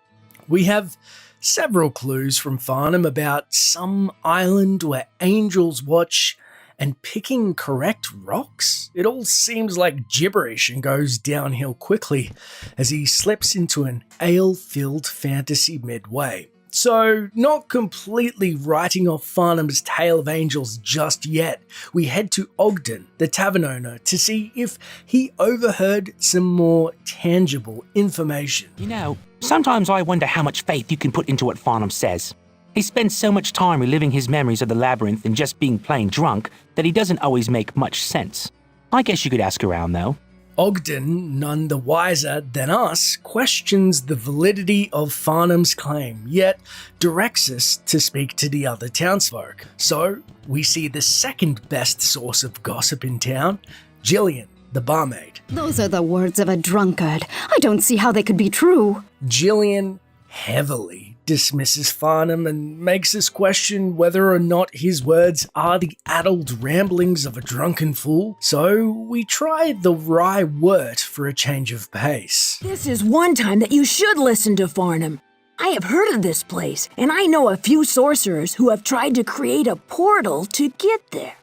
We have several clues from Farnham about some island where angels watch and picking correct rocks. It all seems like gibberish and goes downhill quickly as he slips into an ale-filled fantasy midway. So, not completely writing off Farnham's tale of angels just yet, we head to Ogden, the tavern owner, to see if he overheard some more tangible information. You know, sometimes I wonder how much faith you can put into what Farnham says. He spends so much time reliving his memories of the labyrinth and just being plain drunk that he doesn't always make much sense. I guess you could ask around, though. Ogden, none the wiser than us, questions the validity of Farnham's claim, yet directs us to speak to the other townsfolk. So, we see the second best source of gossip in town, Jillian, the barmaid. Those are the words of a drunkard. I don't see how they could be true. Jillian heavily dismisses Farnham and makes us question whether or not his words are the addled ramblings of a drunken fool, so we try the wry wort for a change of pace. This is one time that you should listen to Farnham. I have heard of this place, and I know a few sorcerers who have tried to create a portal to get there.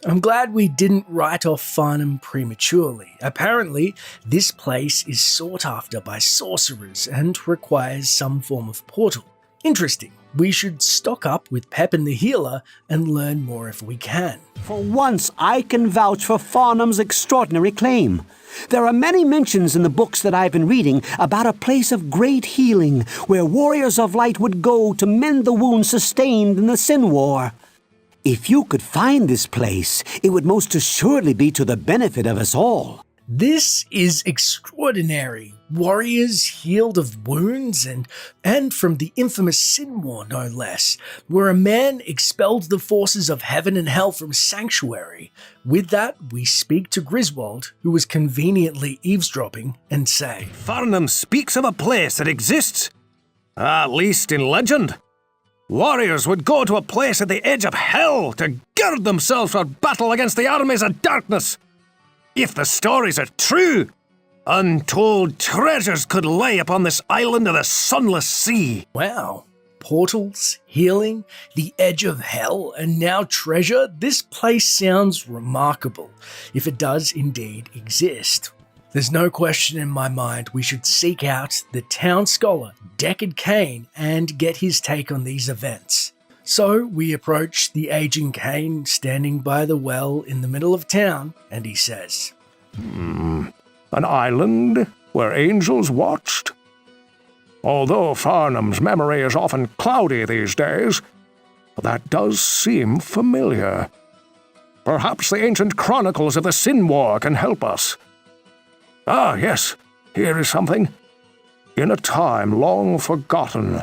I'm glad we didn't write off Farnham prematurely. Apparently, this place is sought after by sorcerers and requires some form of portal. Interesting. We should stock up with Pepin the Healer and learn more if we can. For once, I can vouch for Farnham's extraordinary claim. There are many mentions in the books that I've been reading about a place of great healing where warriors of light would go to mend the wounds sustained in the Sin War. If you could find this place, it would most assuredly be to the benefit of us all. This is extraordinary. Warriors healed of wounds and from the infamous Sin War, no less, where a man expelled the forces of heaven and hell from Sanctuary. With that, we speak to Griswold, who was conveniently eavesdropping, and say, Farnham speaks of a place that exists, at least in legend. Warriors would go to a place at the edge of hell to gird themselves for battle against the armies of darkness. If the stories are true, untold treasures could lie upon this island of the sunless sea. Wow. portals, healing, the edge of hell, and now treasure, this place sounds remarkable, if it does indeed exist. There's no question in my mind we should seek out the town scholar, Deckard Cain, and get his take on these events. So we approach the aging Cain standing by the well in the middle of town, and he says, An island where angels watched? Although Farnham's memory is often cloudy these days, that does seem familiar. Perhaps the ancient chronicles of the Sin War can help us. Ah, yes, here is something. In a time long forgotten,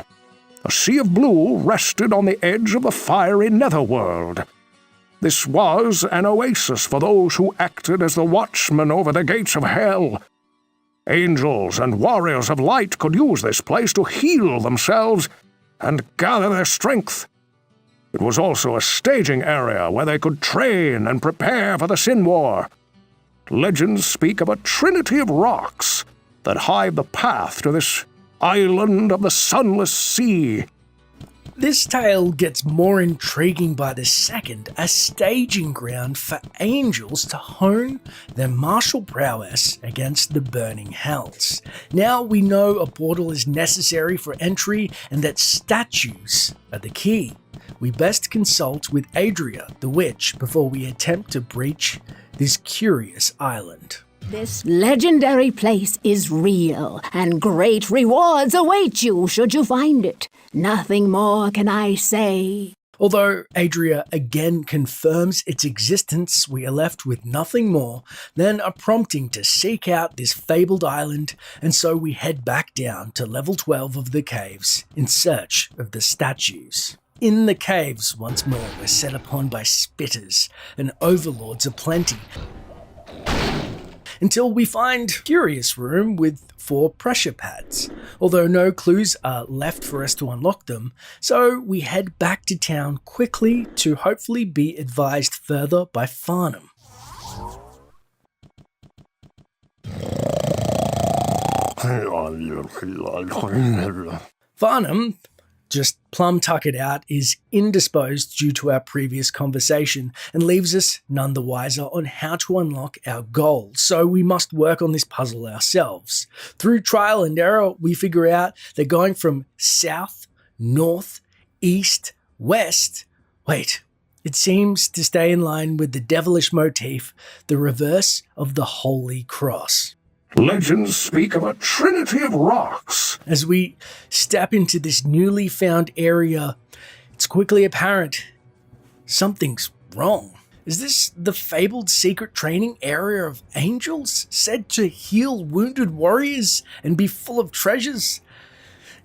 a sea of blue rested on the edge of the fiery netherworld. This was an oasis for those who acted as the watchmen over the gates of hell. Angels and warriors of light could use this place to heal themselves and gather their strength. It was also a staging area where they could train and prepare for the Sin War. Legends speak of a trinity of rocks that hide the path to this island of the sunless sea. This tale gets more intriguing by the second, a staging ground for angels to hone their martial prowess against the burning hells. Now we know a portal is necessary for entry and that statues are the key. We best consult with Adria, the witch, before we attempt to breach this curious island. This legendary place is real, and great rewards await you should you find it. Nothing more can I say. Although Adria again confirms its existence, we are left with nothing more than a prompting to seek out this fabled island, and so we head back down to level 12 of the caves in search of the statues. In the caves, once more, we're set upon by spitters and overlords aplenty, until we find a curious room with 4 pressure pads, although no clues are left for us to unlock them, so we head back to town quickly to hopefully be advised further by Farnham. Farnham, just plumb tuckered out, is indisposed due to our previous conversation and leaves us none the wiser on how to unlock our goal, so we must work on this puzzle ourselves. Through trial and error, we figure out that going from south, north, east, west, it seems to stay in line with the devilish motif, the reverse of the Holy Cross. Legends speak of a trinity of rocks. As we step into this newly found area, it's quickly apparent something's wrong. Is this the fabled secret training area of angels, said to heal wounded warriors and be full of treasures?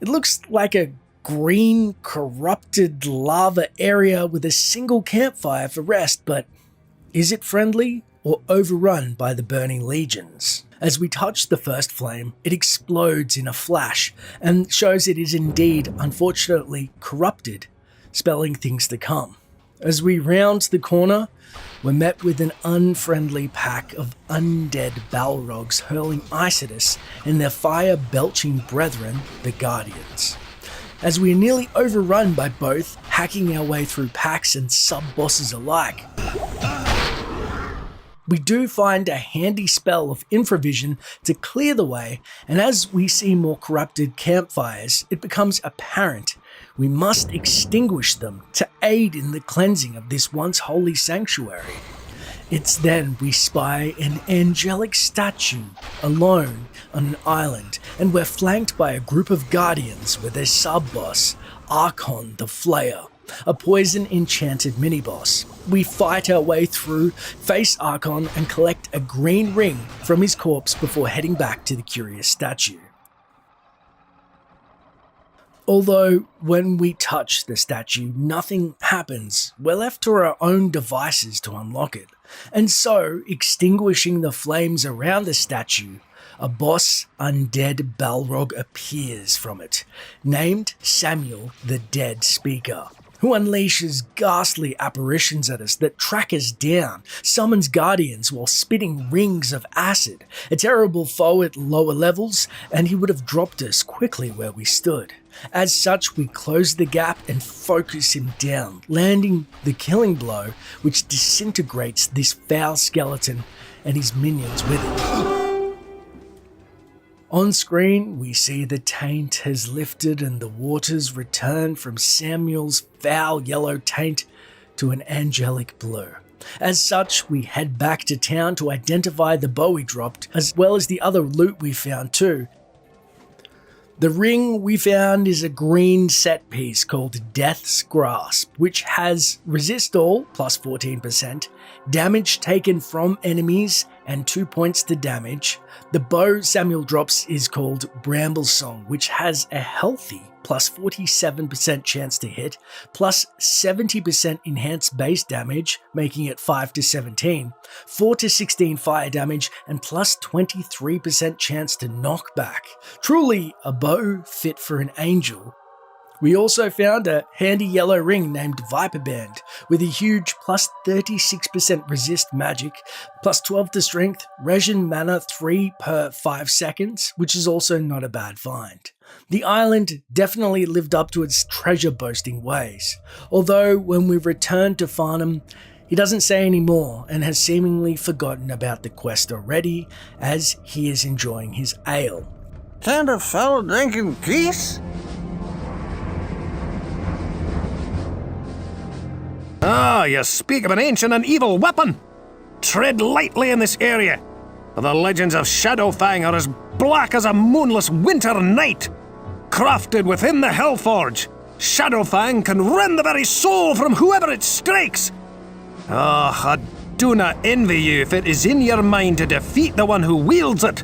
It looks like a green, corrupted lava area with a single campfire for rest, but is it friendly or overrun by the burning legions? As we touch the first flame, it explodes in a flash and shows it is indeed, unfortunately, corrupted, spelling things to come. As we round the corner, we're met with an unfriendly pack of undead Balrogs hurling ice at us and their fire-belching brethren, the Guardians. As we are nearly overrun by both, hacking our way through packs and sub-bosses alike, we do find a handy spell of infravision to clear the way, and as we see more corrupted campfires, it becomes apparent we must extinguish them to aid in the cleansing of this once holy sanctuary. It's then we spy an angelic statue alone on an island, and we're flanked by a group of guardians with their sub-boss, Archon the Flayer, a poison-enchanted mini-boss. We fight our way through, face Archon, and collect a green ring from his corpse before heading back to the curious statue. Although, when we touch the statue, nothing happens. We're left to our own devices to unlock it. And so, extinguishing the flames around the statue, a boss undead Balrog appears from it, named Samuel the Dead Speaker, who unleashes ghastly apparitions at us that track us down, summons guardians while spitting rings of acid, a terrible foe at lower levels, and he would have dropped us quickly where we stood. As such, we close the gap and focus him down, landing the killing blow which disintegrates this foul skeleton and his minions with it. On screen, we see the taint has lifted and the waters return from Samuel's foul yellow taint to an angelic blue. As such, we head back to town to identify the bow we dropped, as well as the other loot we found too. The ring we found is a green set piece called Death's Grasp, which has resist all, plus 14%, damage taken from enemies, and 2 points to damage. The bow Samuel drops is called Bramble Song, which has a healthy plus 47% chance to hit, plus 70% enhanced base damage, making it 5 to 17, 4 to 16 fire damage, and plus 23% chance to knock back. Truly a bow fit for an angel. We also found a handy yellow ring named Viper Band with a huge plus 36% resist magic, plus 12 to strength, regen mana 3 per 5 seconds, which is also not a bad find. The island definitely lived up to its treasure boasting ways, although when we returned to Farnham, he doesn't say any more and has seemingly forgotten about the quest already as he is enjoying his ale. Can't a fellow drink in peace? Ah, you speak of an ancient and evil weapon. Tread lightly in this area, for the legends of Shadowfang are as black as a moonless winter night. Crafted within the Hellforge, Shadowfang can rend the very soul from whoever it strikes. I do not envy you if it is in your mind to defeat the one who wields it.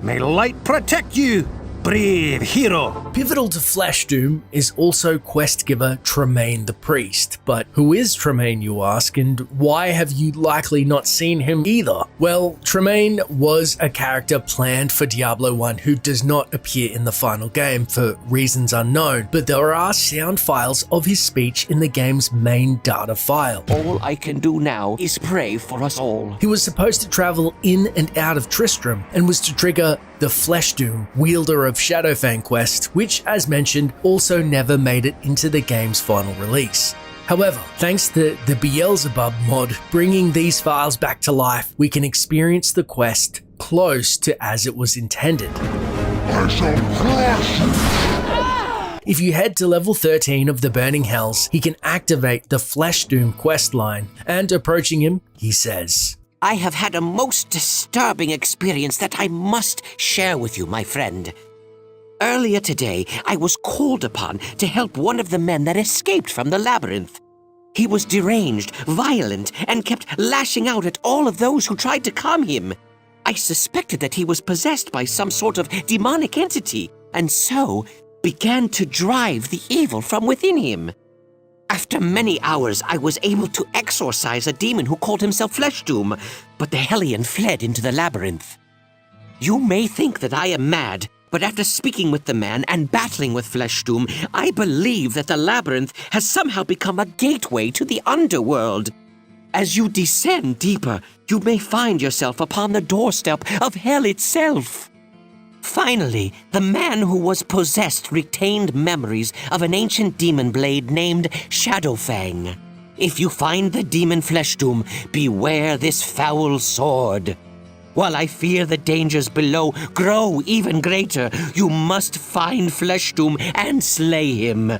May light protect you, brave hero. Pivotal to Flesh Doom is also quest giver Tremaine the Priest. But who is Tremaine, you ask, and why have you likely not seen him either? Well, Tremaine was a character planned for Diablo 1 who does not appear in the final game for reasons unknown, but there are sound files of his speech in the game's main data file. All I can do now is pray for us all. He was supposed to travel in and out of Tristram and was to trigger the Flesh Doom, wielder of Shadowfang quest, which, as mentioned, also never made it into the game's final release. However, thanks to the Beelzebub mod bringing these files back to life, we can experience the quest close to as it was intended. I shall crush you! If you head to level 13 of the Burning Hells, he can activate the Flesh Doom quest line, and approaching him, he says, I have had a most disturbing experience that I must share with you, my friend. Earlier today, I was called upon to help one of the men that escaped from the labyrinth. He was deranged, violent, and kept lashing out at all of those who tried to calm him. I suspected that he was possessed by some sort of demonic entity, and so began to drive the evil from within him. After many hours, I was able to exorcise a demon who called himself Flesh Doom, but the Hellion fled into the labyrinth. You may think that I am mad, but after speaking with the man and battling with Flesh Doom, I believe that the labyrinth has somehow become a gateway to the underworld. As you descend deeper, you may find yourself upon the doorstep of hell itself. Finally, the man who was possessed retained memories of an ancient demon blade named Shadowfang. If you find the demon Flesh Doom, beware this foul sword. While I fear the dangers below grow even greater, you must find Flesh Doom and slay him.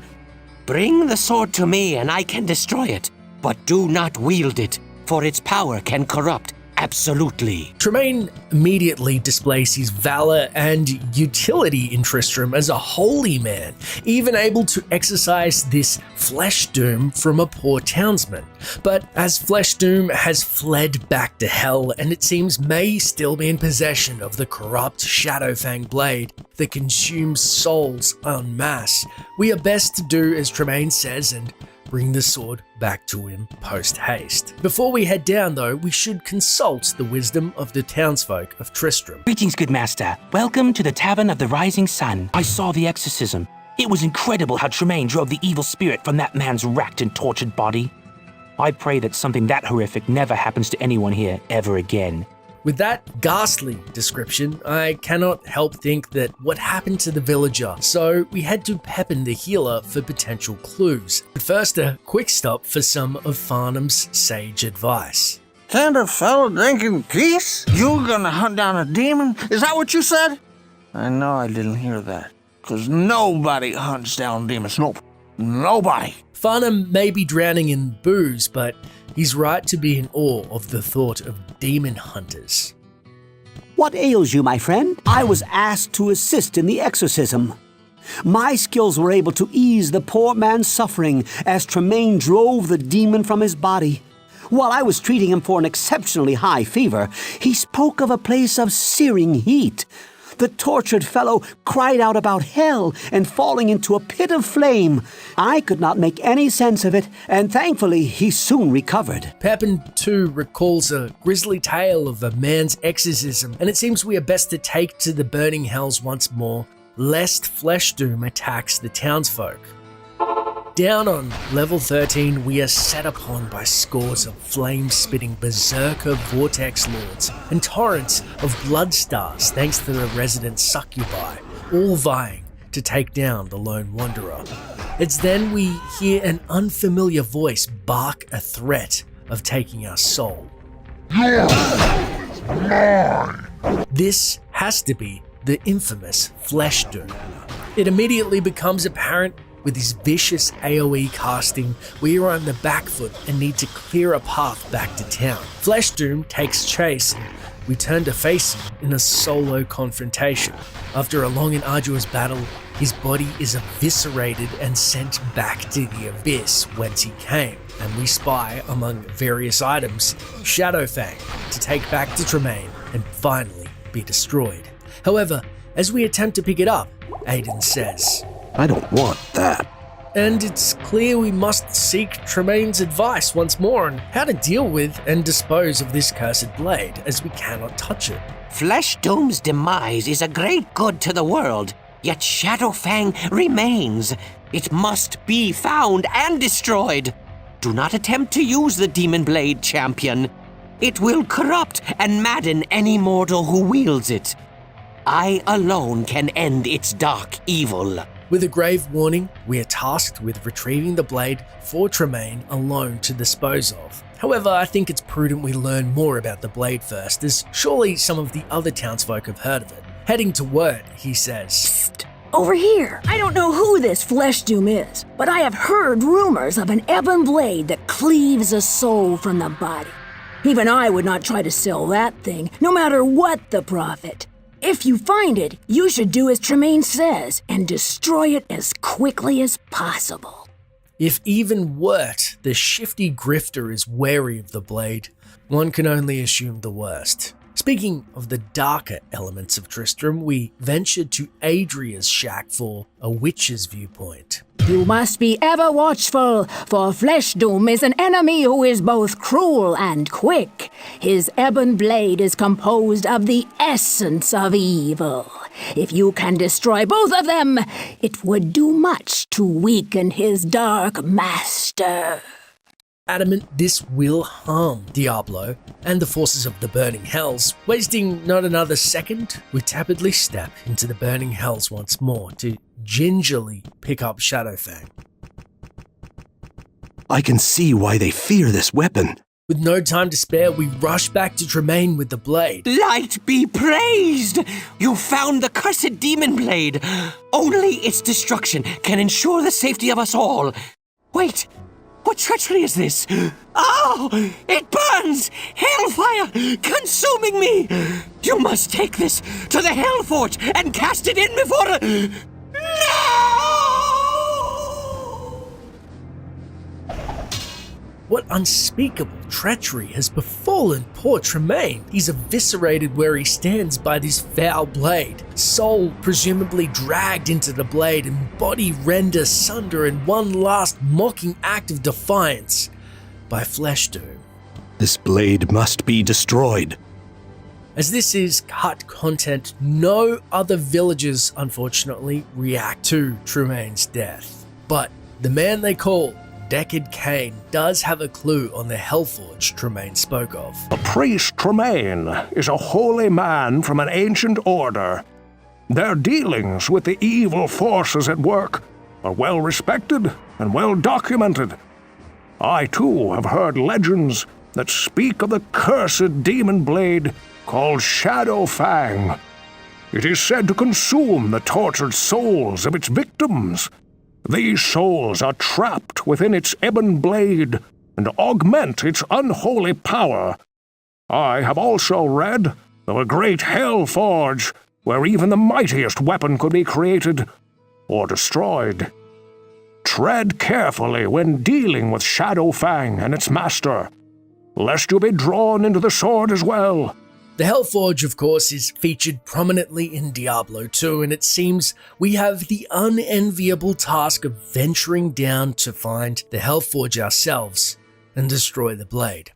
Bring the sword to me and I can destroy it, but do not wield it, for its power can corrupt absolutely. Tremaine immediately displays his valor and utility in Tristram as a holy man, even able to exorcise this Flesh Doom from a poor townsman. But as Flesh Doom has fled back to hell and it seems may still be in possession of the corrupt Shadowfang blade that consumes souls en masse, we are best to do as Tremaine says and bring the sword back to him post-haste. Before we head down though, we should consult the wisdom of the townsfolk of Tristram. Greetings, good master. Welcome to the Tavern of the Rising Sun. I saw the exorcism. It was incredible how Tremaine drove the evil spirit from that man's racked and tortured body. I pray that something that horrific never happens to anyone here ever again. With that ghastly description, I cannot help think that what happened to the villager, so we head to Pepin the Healer for potential clues. But first, a quick stop for some of Farnham's sage advice. Can't a fellow drink in peace? You're gonna hunt down a demon? Is that what you said? I know I didn't hear that. 'Cause nobody hunts down demons. Nope. Nobody. Farnham may be drowning in booze, but he's right to be in awe of the thought of demon hunters. What ails you, my friend? I was asked to assist in the exorcism. My skills were able to ease the poor man's suffering as Tremaine drove the demon from his body. While I was treating him for an exceptionally high fever, he spoke of a place of searing heat. The tortured fellow cried out about hell and falling into a pit of flame. I could not make any sense of it, and thankfully he soon recovered. Pepin too recalls a grisly tale of a man's exorcism, and it seems we are best to take to the burning hells once more, lest Flesh Doom attacks the townsfolk. Down on level 13, we are set upon by scores of flame-spitting berserker vortex lords and torrents of blood stars thanks to the resident succubi, all vying to take down the lone wanderer. It's then we hear an unfamiliar voice bark a threat of taking our soul. This has to be the infamous Flesh Doom. It immediately becomes apparent with his vicious AoE casting, we are on the back foot and need to clear a path back to town. Flesh Doom takes chase and we turn to face him in a solo confrontation. After a long and arduous battle, his body is eviscerated and sent back to the abyss whence he came, and we spy, among various items, Shadowfang to take back to Tremaine and finally be destroyed. However, as we attempt to pick it up, Aiden says, I don't want that. And it's clear we must seek Tremaine's advice once more on how to deal with and dispose of this cursed blade, as we cannot touch it. Flesh Doom's demise is a great good to the world, yet Shadowfang remains. It must be found and destroyed. Do not attempt to use the demon blade, champion. It will corrupt and madden any mortal who wields it. I alone can end its dark evil. With a grave warning, we are tasked with retrieving the blade for Tremaine alone to dispose of. However, I think it's prudent we learn more about the blade first, as surely some of the other townsfolk have heard of it. Heading to Word, he says, Psst, over here. I don't know who this Flesh Doom is, but I have heard rumors of an ebon blade that cleaves a soul from the body. Even I would not try to sell that thing, no matter what the profit. If you find it, you should do as Tremaine says and destroy it as quickly as possible. If even Wirt, the shifty grifter, is wary of the blade, one can only assume the worst. Speaking of the darker elements of Tristram, we ventured to Adria's shack for a witch's viewpoint. You must be ever watchful, for Flesh Doom is an enemy who is both cruel and quick. His ebon blade is composed of the essence of evil. If you can destroy both of them, it would do much to weaken his dark master. Adamant this will harm Diablo and the forces of the Burning Hells, wasting not another second, we tepidly step into the Burning Hells once more to gingerly pick up Shadowfang. I can see why they fear this weapon. With no time to spare, we rush back to Tremaine with the blade. Light be praised! You found the cursed demon blade. Only its destruction can ensure the safety of us all. Wait! What treachery is this? Oh, it burns! Hellfire! Consuming me! You must take this to the Hellfort and cast it in before... No! What unspeakable treachery has befallen poor Tremaine? He's eviscerated where he stands by this foul blade, soul presumably dragged into the blade and body rend asunder in one last mocking act of defiance by Flesh Doom. This blade must be destroyed. As this is cut content, no other villagers unfortunately react to Tremaine's death. But the man they call Deckard Cain does have a clue on the Hellforge Tremaine spoke of. The priest Tremaine is a holy man from an ancient order. Their dealings with the evil forces at work are well respected and well documented. I too have heard legends that speak of the cursed demon blade called Shadow Fang. It is said to consume the tortured souls of its victims. These souls are trapped within its ebon blade and augment its unholy power. I have also read of a great hell forge where even the mightiest weapon could be created or destroyed. Tread carefully when dealing with Shadow Fang and its master, lest you be drawn into the sword as well. The Hellforge, of course, is featured prominently in Diablo 2, and it seems we have the unenviable task of venturing down to find the Hellforge ourselves and destroy the blade.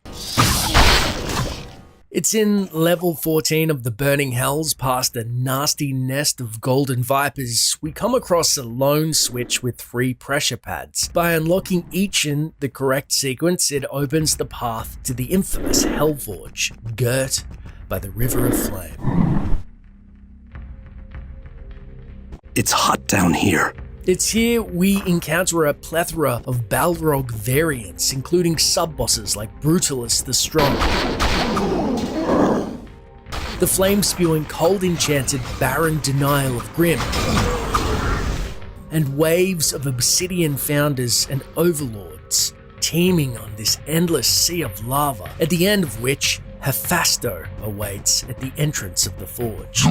It's in level 14 of the Burning Hells, past a nasty nest of golden vipers, we come across a lone switch with 3 pressure pads. By unlocking each in the correct sequence, it opens the path to the infamous Hellforge, girt by the River of Flame. It's hot down here. It's here we encounter a plethora of Balrog variants, including sub-bosses like Brutalist the Strong, the flame-spewing cold-enchanted Baron Denial of Grim, and waves of obsidian founders and overlords teeming on this endless sea of lava, at the end of which Hephasto awaits at the entrance of the forge.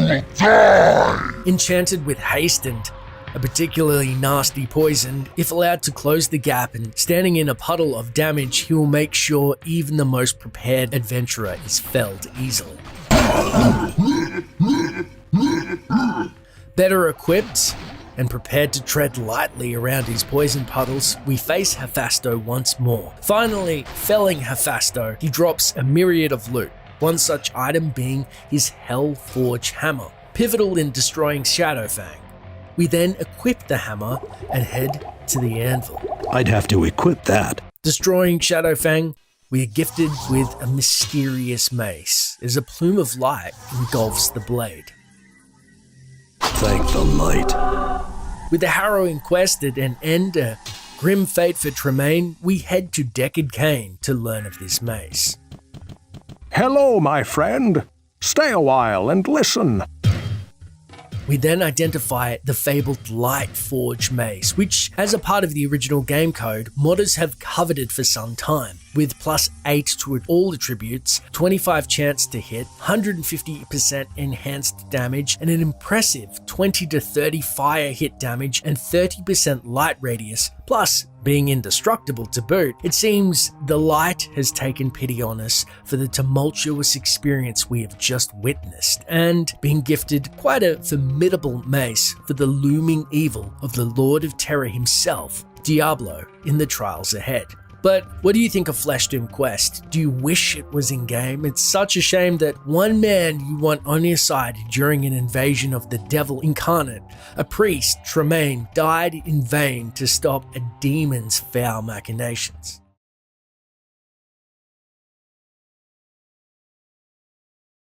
Enchanted with haste and a particularly nasty poison, if allowed to close the gap and standing in a puddle of damage, he will make sure even the most prepared adventurer is felled easily. Better equipped and prepared to tread lightly around his poison puddles, we face Hephasto once more. Finally, felling Hephasto, he drops a myriad of loot, one such item being his Hellforge hammer, pivotal in destroying Shadowfang. We then equip the hammer and head to the anvil. I'd have to equip that. Destroying Shadowfang, we are gifted with a mysterious mace as a plume of light engulfs the blade. Thank the light. With the harrowing quest at an end, a grim fate for Tremaine, we head to Deckard Cain to learn of this mace. Hello, my friend. Stay a while and listen. We then identify the fabled Light Forge mace, which, as a part of the original game code, modders have coveted for some time, with +8 to all attributes, 25 chance to hit, 150% enhanced damage, and an impressive 20 to 30 fire hit damage and 30% light radius, plus being indestructible to boot. It seems the light has taken pity on us for the tumultuous experience we have just witnessed, and been gifted quite a formidable mace for the looming evil of the Lord of Terror himself, Diablo, in the trials ahead. But what do you think of Flesh Doom Quest? Do you wish it was in-game? It's such a shame that one man you want on your side during an invasion of the devil incarnate, a priest, Tremaine, died in vain to stop a demon's foul machinations.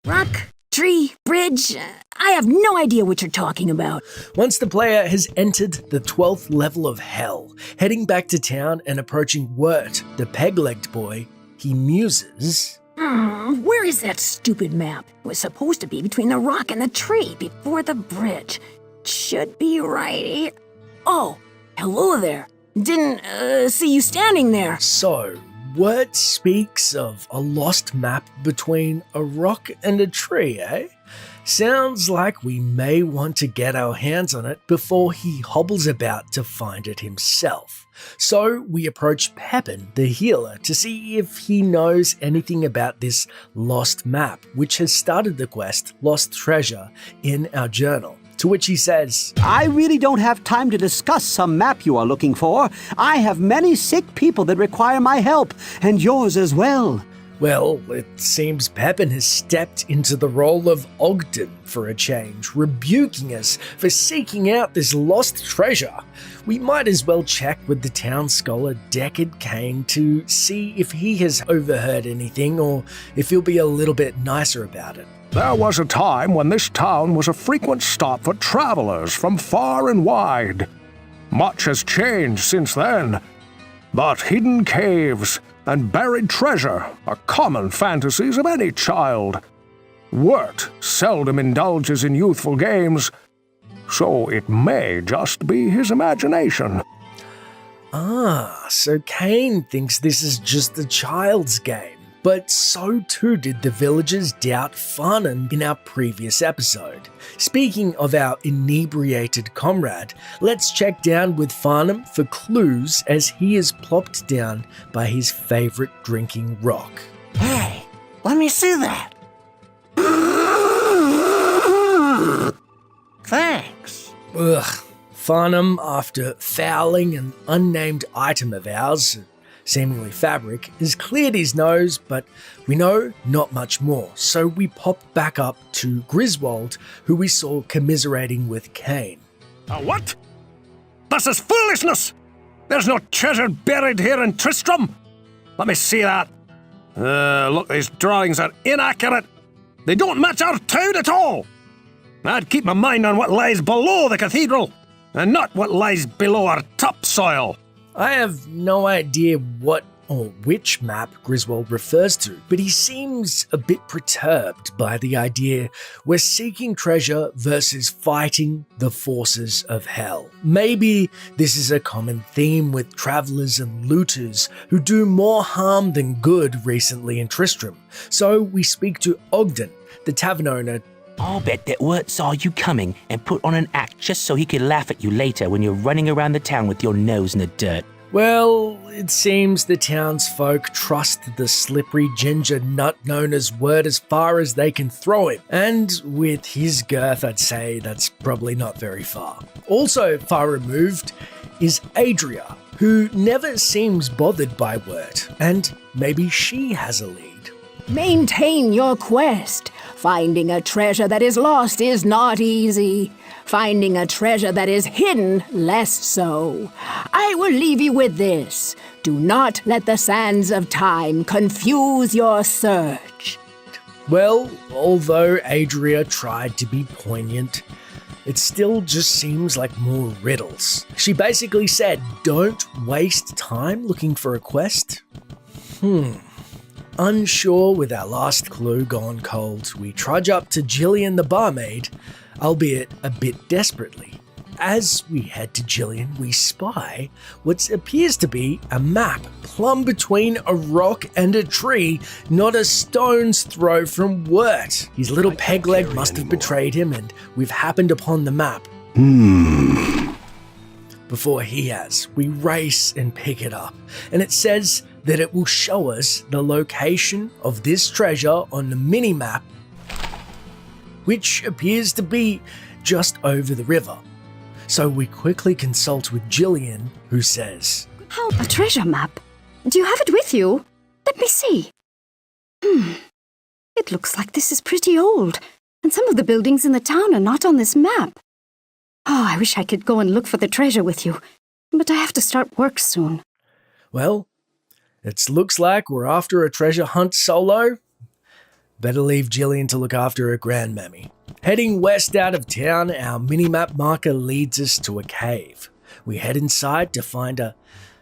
Rock, tree, bridge, I have no idea what you're talking about. Once the player has entered the 12th level of hell, heading back to town and approaching Wirt, the peg-legged boy, he muses... Where is that stupid map? It was supposed to be between the rock and the tree before the bridge. It should be right here. Oh, hello there. Didn't see you standing there. So, Wirt speaks of a lost map between a rock and a tree, eh? Sounds like we may want to get our hands on it before he hobbles about to find it himself. So we approach Pepin, the healer, to see if he knows anything about this lost map, which has started the quest Lost Treasure in our journal. To which he says, I really don't have time to discuss some map you are looking for. I have many sick people that require my help, and yours as well. Well, it seems Pepin has stepped into the role of Ogden for a change, rebuking us for seeking out this lost treasure. We might as well check with the town scholar Deckard Kane to see if he has overheard anything or if he'll be a little bit nicer about it. There was a time when this town was a frequent stop for travelers from far and wide. Much has changed since then, but hidden caves and buried treasure are common fantasies of any child. Wirt seldom indulges in youthful games, so it may just be his imagination. Ah, so Kane thinks this is just a child's game. But so too did the villagers doubt Farnham in our previous episode. Speaking of our inebriated comrade, let's check down with Farnham for clues as he is plopped down by his favourite drinking rock. Hey, let me see that. Thanks. Ugh. Farnham, after fouling an unnamed item of ours, seemingly fabric, has cleared his nose, but we know not much more, so we pop back up to Griswold, who we saw commiserating with Kane. What? This is foolishness! There's no treasure buried here in Tristram! Let me see that. Look, these drawings are inaccurate. They don't match our town at all. I'd keep my mind on what lies below the cathedral, and not what lies below our topsoil. I have no idea what or which map Griswold refers to, but he seems a bit perturbed by the idea we're seeking treasure versus fighting the forces of hell. Maybe this is a common theme with travellers and looters who do more harm than good recently in Tristram. So we speak to Ogden, the tavern owner. I'll bet that Wirt saw you coming and put on an act just so he could laugh at you later when you're running around the town with your nose in the dirt. Well, it seems the townsfolk trust the slippery ginger nut known as Wirt as far as they can throw him, and with his girth I'd say that's probably not very far. Also far removed is Adria, who never seems bothered by Wirt, and maybe she has a lead. Maintain your quest. Finding a treasure that is lost is not easy. Finding a treasure that is hidden, less so. I will leave you with this. Do not let the sands of time confuse your search. Well, although Adria tried to be poignant, it still just seems like more riddles. She basically said, don't waste time looking for a quest. Unsure with our last clue gone cold, we trudge up to Gillian the barmaid, albeit a bit desperately. As we head to Gillian, we spy what appears to be a map plumb between a rock and a tree, not a stone's throw from Wirt. His little peg leg must have betrayed him, and we've happened upon the map. Before he has, we race and pick it up, and it says that it will show us the location of this treasure on the mini-map, which appears to be just over the river. So we quickly consult with Gillian, who says, How? A treasure map? Do you have it with you? Let me see. It looks like this is pretty old, and some of the buildings in the town are not on this map. Oh, I wish I could go and look for the treasure with you, but I have to start work soon. Well, it looks like we're after a treasure hunt solo. Better leave Gillian to look after her grandmammy. Heading west out of town, our minimap marker leads us to a cave. We head inside to find a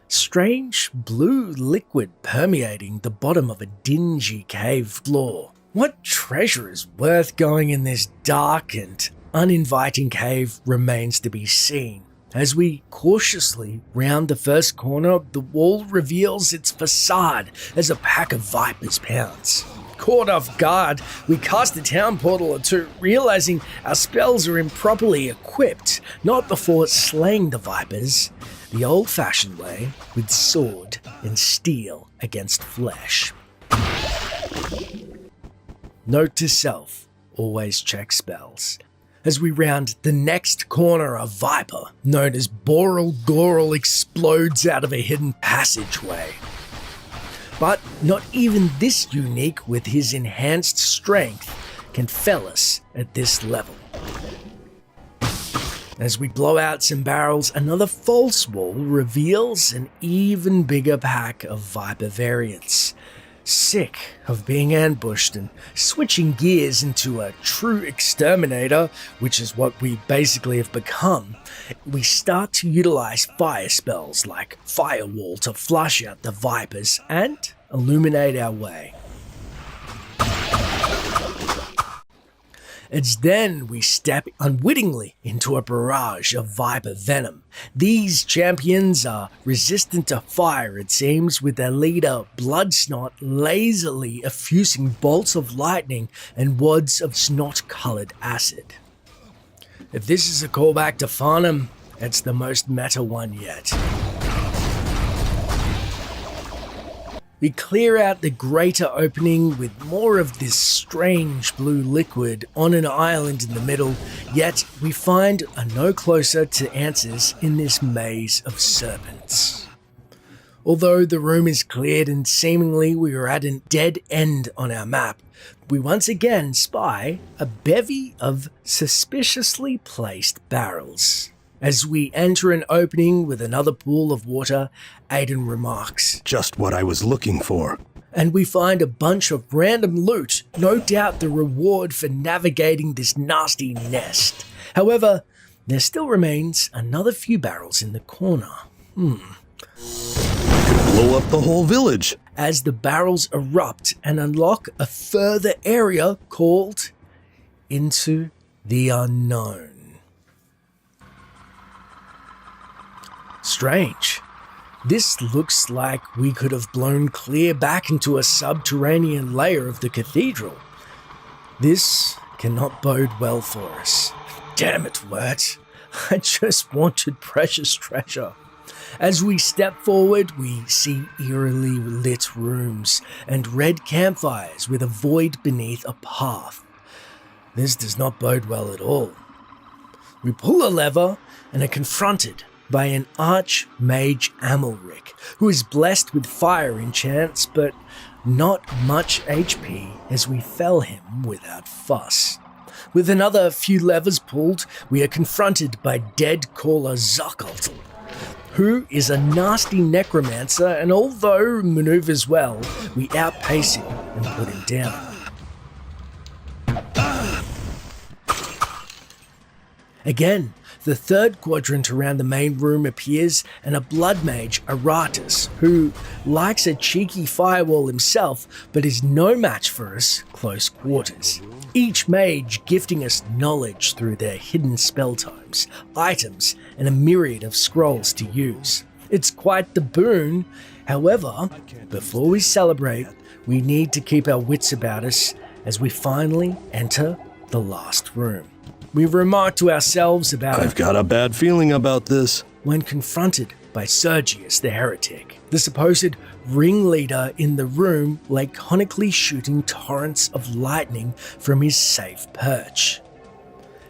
strange blue liquid permeating the bottom of a dingy cave floor. What treasure is worth going in this dark and uninviting cave remains to be seen. As we cautiously round the first corner, the wall reveals its facade as a pack of vipers pounce. Caught off guard, we cast a town portal or two, realizing our spells are improperly equipped, not before slaying the vipers the old-fashioned way, with sword and steel against flesh. Note to self, always check spells. As we round the next corner, a viper, known as Boral Goral, explodes out of a hidden passageway. But not even this unique with his enhanced strength can fell us at this level. As we blow out some barrels, another false wall reveals an even bigger pack of Viper variants. Sick of being ambushed and switching gears into a true exterminator, which is what we basically have become, we start to utilize fire spells like Firewall to flush out the Vipers and illuminate our way. It's then we step unwittingly into a barrage of Viper venom. These champions are resistant to fire, it seems, with their leader Bloodsnot lazily effusing bolts of lightning and wads of snot-coloured acid. If this is a callback to Farnham, it's the most meta one yet. We clear out the greater opening with more of this strange blue liquid on an island in the middle, yet we find are no closer to answers in this maze of serpents. Although the room is cleared and seemingly we are at a dead end on our map, we once again spy a bevy of suspiciously placed barrels. As we enter an opening with another pool of water, Aiden remarks, "Just what I was looking for." and we find a bunch of random loot, no doubt the reward for navigating this nasty nest. However, there still remains another few barrels in the corner. Blow up the whole village. As the barrels erupt and unlock a further area called Into the Unknown. Strange. This looks like we could have blown clear back into a subterranean layer of the cathedral. This cannot bode well for us. Damn it, Wirt. I just wanted precious treasure. As we step forward, we see eerily lit rooms and red campfires with a void beneath a path. This does not bode well at all. We pull a lever and are confronted by an archmage Amalric, who is blessed with fire enchants, but not much HP as we fell him without fuss. With another few levers pulled, we are confronted by dead caller Zuckaltl, who is a nasty necromancer, and although maneuvers well, we outpace him and put him down. Again, the third quadrant around the main room appears, and a blood mage, Aratus, who likes a cheeky firewall himself, but is no match for us close quarters. Each mage gifting us knowledge through their hidden spell times, items, and a myriad of scrolls to use. It's quite the boon. However, before we celebrate, we need to keep our wits about us as we finally enter the last room. We remark to ourselves about I've got a bad feeling about this. When confronted by Sergius the heretic, the supposed ringleader in the room laconically shooting torrents of lightning from his safe perch.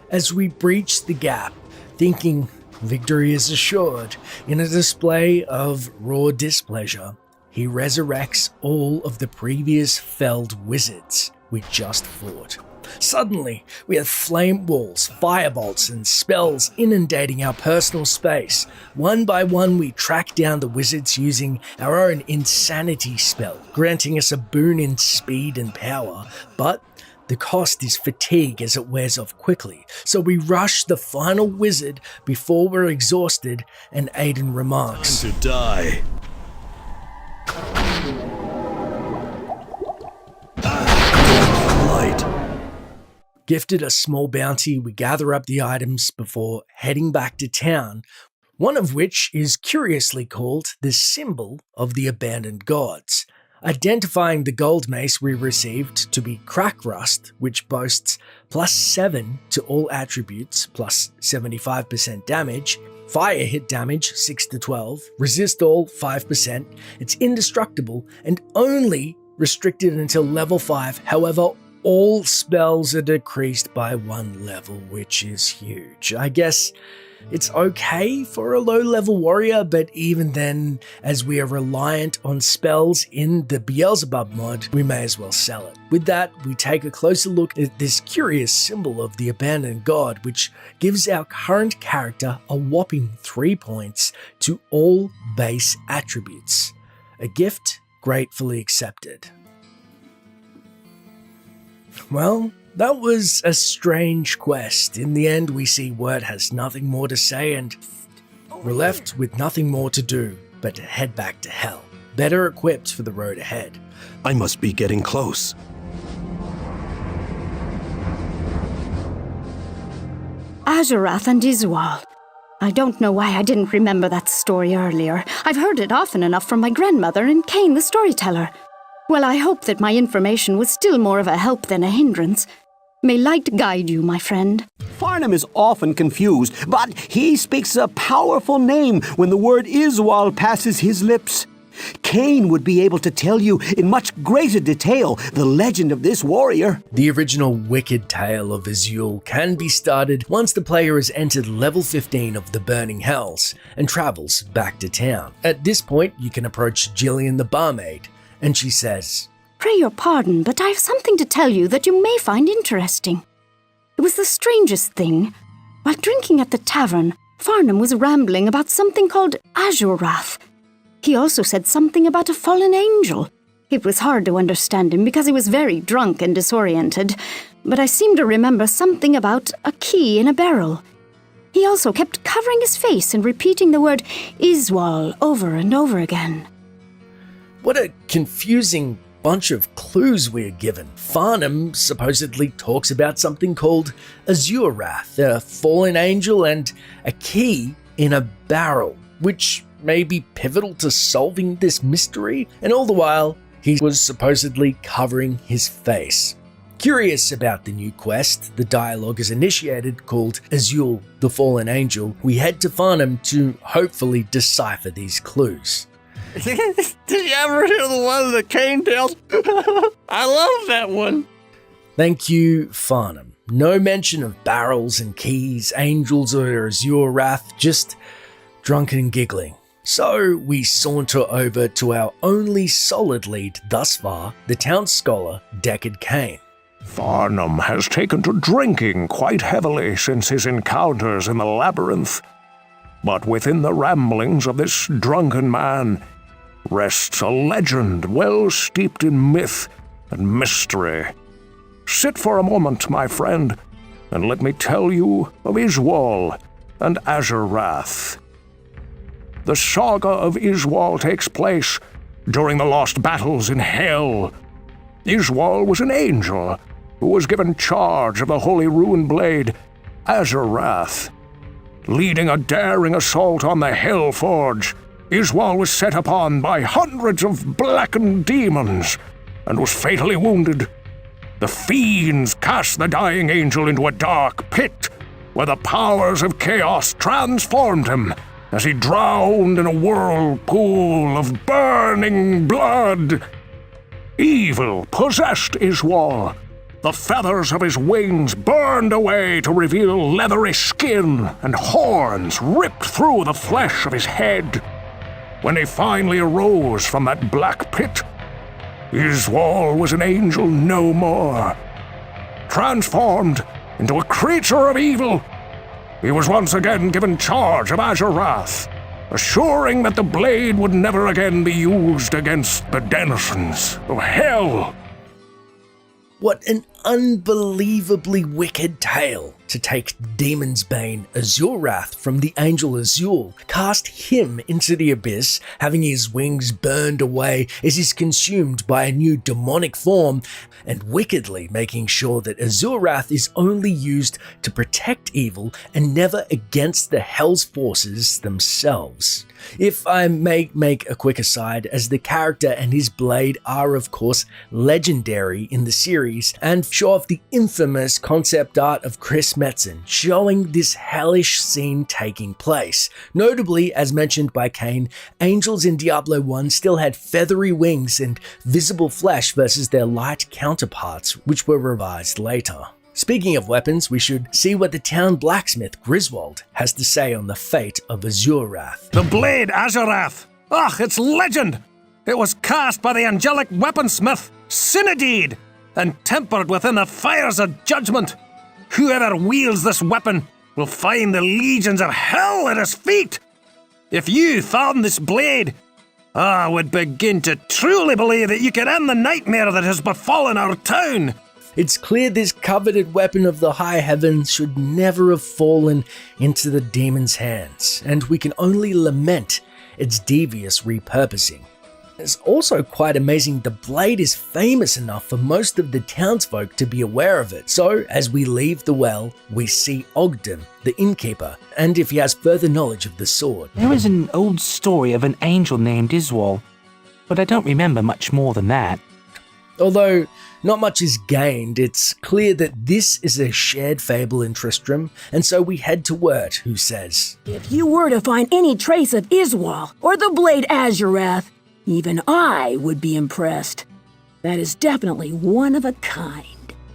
As we breach the gap, thinking victory is assured, in a display of raw displeasure, he resurrects all of the previous felled wizards we just fought. Suddenly, we have flame walls, firebolts, and spells inundating our personal space. One by one, we track down the wizards using our own insanity spell, granting us a boon in speed and power, but the cost is fatigue as it wears off quickly, so we rush the final wizard before we're exhausted, and Aiden remarks, "Time to die." Light. Gifted a small bounty, we gather up the items before heading back to town, one of which is curiously called the Symbol of the Abandoned Gods, identifying the gold mace we received to be Crack Rust, which boasts +7 to all attributes, plus 75% damage, fire hit damage 6 to 12, resist all 5%, it's indestructible and only restricted until level 5, however, All spells are decreased by 1 level, which is huge. I guess it's okay for a low-level warrior, but even then, as we are reliant on spells in the Beelzebub mod, we may as well sell it. With that, we take a closer look at this curious symbol of the abandoned god, which gives our current character a whopping 3 points to all base attributes. A gift gratefully accepted. Well, that was a strange quest. In the end, we see Wirt has nothing more to say, and we're left with nothing more to do but to head back to hell, better equipped for the road ahead. I must be getting close. Azurath and Iswal. I don't know why I didn't remember that story earlier. I've heard it often enough from my grandmother and Cain the storyteller. Well, I hope that my information was still more of a help than a hindrance. May light guide you, my friend. Farnham is often confused, but he speaks a powerful name when the word Iswal passes his lips. Cain would be able to tell you in much greater detail the legend of this warrior. The original Wicked Tale of Azul can be started once the player has entered level 15 of the Burning Hells and travels back to town. At this point, you can approach Jillian the barmaid, and she says, Pray your pardon, but I have something to tell you that you may find interesting. It was the strangest thing. While drinking at the tavern, Farnham was rambling about something called Azurath. He also said something about a fallen angel. It was hard to understand him because he was very drunk and disoriented, but I seem to remember something about a key in a barrel. He also kept covering his face and repeating the word Iswal over and over again. What a confusing bunch of clues we're given. Farnham supposedly talks about something called Azurath, a fallen angel, and a key in a barrel, which may be pivotal to solving this mystery, and all the while, he was supposedly covering his face. Curious about the new quest the dialogue is initiated called Azul, the Fallen Angel, we head to Farnham to hopefully decipher these clues. Did you ever hear the one of the Cain tales? I love that one. Thank you, Farnham. No mention of barrels and keys, angels or Azurath, just drunken and giggling. So we saunter over to our only solid lead thus far, the town scholar Deckard Cain. Farnham has taken to drinking quite heavily since his encounters in the labyrinth. But within the ramblings of this drunken man rests a legend well steeped in myth and mystery. Sit for a moment, my friend, and let me tell you of Iswal and Azurath. The saga of Iswal takes place during the lost battles in Hell. Iswal was an angel who was given charge of the Holy Rune Blade, Azurath. Leading a daring assault on the Hell Forge, Iswal was set upon by hundreds of blackened demons and was fatally wounded. The fiends cast the dying angel into a dark pit where the powers of chaos transformed him as he drowned in a whirlpool of burning blood. Evil possessed Iswal. The feathers of his wings burned away to reveal leathery skin, and horns ripped through the flesh of his head. When he finally arose from that black pit, Iswal was an angel no more. Transformed into a creature of evil, he was once again given charge of Azurath, assuring that the blade would never again be used against the denizens of Hell. What an unbelievably wicked tale to take Demon's Bane Azurath from the angel Azul, cast him into the abyss, having his wings burned away as he's consumed by a new demonic form, and wickedly making sure that Azurath is only used to protect evil and never against the Hell's forces themselves. If I may make a quick aside, as the character and his blade are of course legendary in the series and show off the infamous concept art of Chris Metzen, showing this hellish scene taking place. Notably, as mentioned by Kane, angels in Diablo 1 still had feathery wings and visible flesh versus their light counterparts, which were revised later. Speaking of weapons, we should see what the town blacksmith Griswold has to say on the fate of Azurath. The blade Azurath! Ugh, it's legend! It was cast by the angelic weaponsmith Synodid and tempered within the fires of judgment. Whoever wields this weapon will find the legions of hell at his feet. If you found this blade, I would begin to truly believe that you could end the nightmare that has befallen our town. It's clear this coveted weapon of the high heavens should never have fallen into the demon's hands, and we can only lament its devious repurposing. It's also quite amazing the blade is famous enough for most of the townsfolk to be aware of it. So, as we leave the well, we see Ogden, the innkeeper, and if he has further knowledge of the sword. There is an old story of an angel named Iswal, but I don't remember much more than that. Although not much is gained, it's clear that this is a shared fable in Tristram, and so we head to Wirt, who says, If you were to find any trace of Iswal or the blade Azurath, even I would be impressed. That is definitely one of a kind.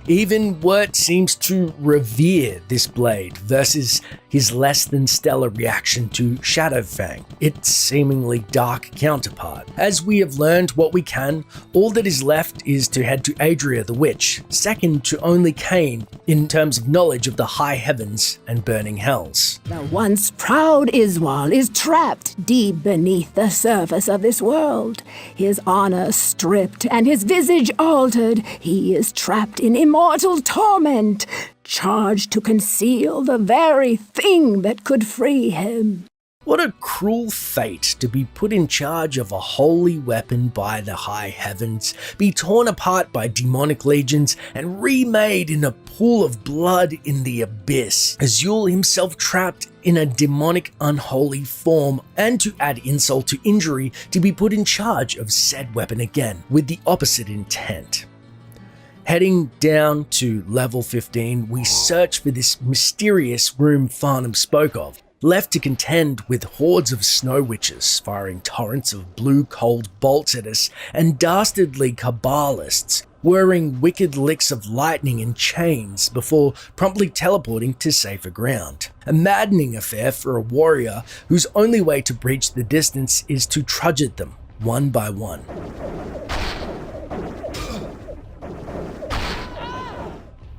Even Wirt seems to revere this blade versus his less than stellar reaction to Shadowfang, its seemingly dark counterpart. As we have learned what we can, all that is left is to head to Adria the Witch, second to only Cain in terms of knowledge of the high heavens and burning hells. The once proud Iswal is trapped deep beneath the surface of this world. His honor stripped and his visage altered, he is trapped in immortal torment, charged to conceal the very thing that could free him. What a cruel fate to be put in charge of a holy weapon by the high heavens, be torn apart by demonic legions, and remade in a pool of blood in the abyss. Azul himself trapped in a demonic unholy form, and to add insult to injury, to be put in charge of said weapon again, with the opposite intent. Heading down to level 15, we search for this mysterious room Farnham spoke of, left to contend with hordes of snow witches firing torrents of blue cold bolts at us, and dastardly Kabbalists whirring wicked licks of lightning in chains before promptly teleporting to safer ground. A maddening affair for a warrior whose only way to breach the distance is to trudge at them, one by one.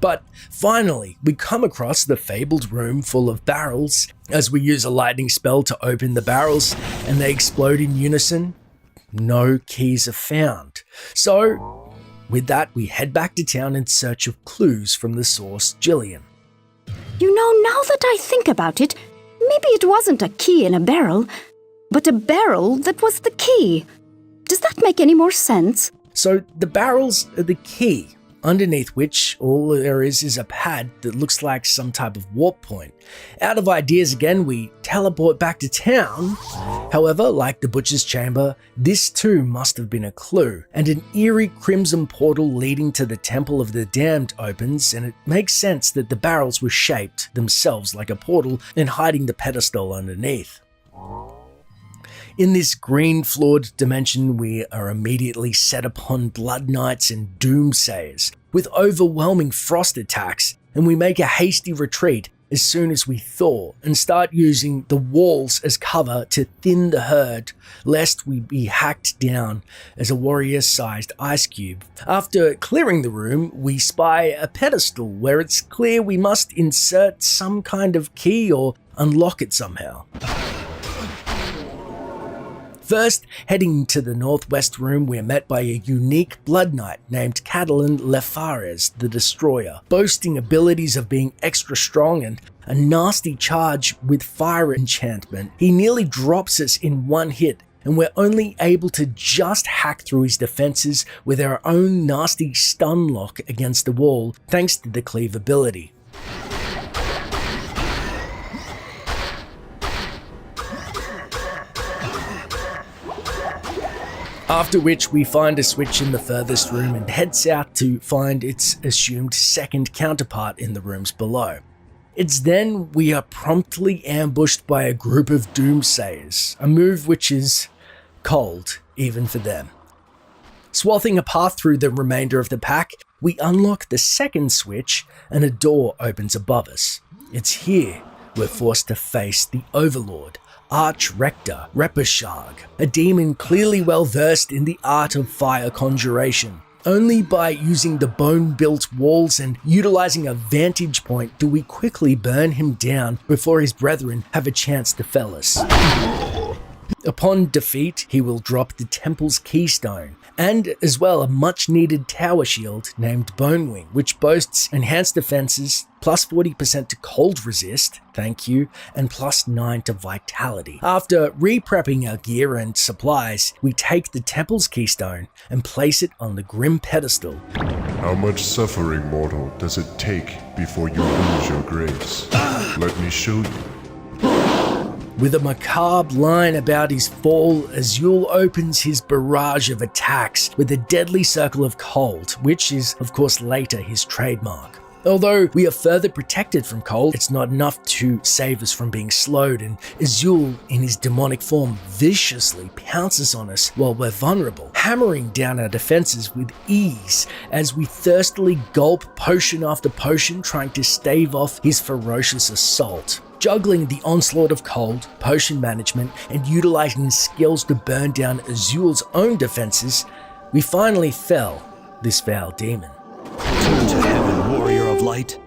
But finally, we come across the fabled room full of barrels. As we use a lightning spell to open the barrels and they explode in unison, no keys are found. So, with that, we head back to town in search of clues from the source, Gillian. You know, now that I think about it, maybe it wasn't a key in a barrel, but a barrel that was the key. Does that make any more sense? So the barrels are the key, underneath which all there is a pad that looks like some type of warp point. Out of ideas again, we teleport back to town. However, like the Butcher's Chamber, this too must have been a clue, and an eerie crimson portal leading to the Temple of the Damned opens, and it makes sense that the barrels were shaped themselves like a portal and hiding the pedestal underneath. In this green-floored dimension, we are immediately set upon Blood Knights and Doomsayers with overwhelming frost attacks, and we make a hasty retreat as soon as we thaw and start using the walls as cover to thin the herd, lest we be hacked down as a warrior-sized ice cube. After clearing the room, we spy a pedestal where it's clear we must insert some kind of key or unlock it somehow. First, heading to the northwest room, we are met by a unique Blood Knight named Catalan Lefares the Destroyer, boasting abilities of being extra strong and a nasty charge with fire enchantment. He nearly drops us in one hit, and we're only able to just hack through his defenses with our own nasty stun lock against the wall, thanks to the cleave ability. After which we find a switch in the furthest room and head south to find its assumed second counterpart in the rooms below. It's then we are promptly ambushed by a group of doomsayers, a move which is cold even for them. Swathing a path through the remainder of the pack, we unlock the second switch and a door opens above us. It's here we're forced to face the Overlord, Arch-Rector Repeshag, a demon clearly well versed in the art of fire conjuration. Only by using the bone-built walls and utilizing a vantage point do we quickly burn him down before his brethren have a chance to fell us. Upon defeat, he will drop the temple's keystone, and as well a much-needed tower shield named Bonewing, which boasts enhanced defenses, plus 40% to cold resist, thank you, and plus 9 to vitality. After re-prepping our gear and supplies, we take the temple's keystone and place it on the grim pedestal. How much suffering, mortal, does it take before you lose your grace? Let me show you. With a macabre line about his fall, Azul opens his barrage of attacks with a deadly circle of cold, which is, of course, later his trademark. Although we are further protected from cold, it's not enough to save us from being slowed, and Azul, in his demonic form, viciously pounces on us while we're vulnerable, hammering down our defenses with ease as we thirstily gulp potion after potion, trying to stave off his ferocious assault. Juggling the onslaught of cold, potion management, and utilizing his skills to burn down Azul's own defenses, we finally fell this foul demon. Turn to heaven, warrior of light.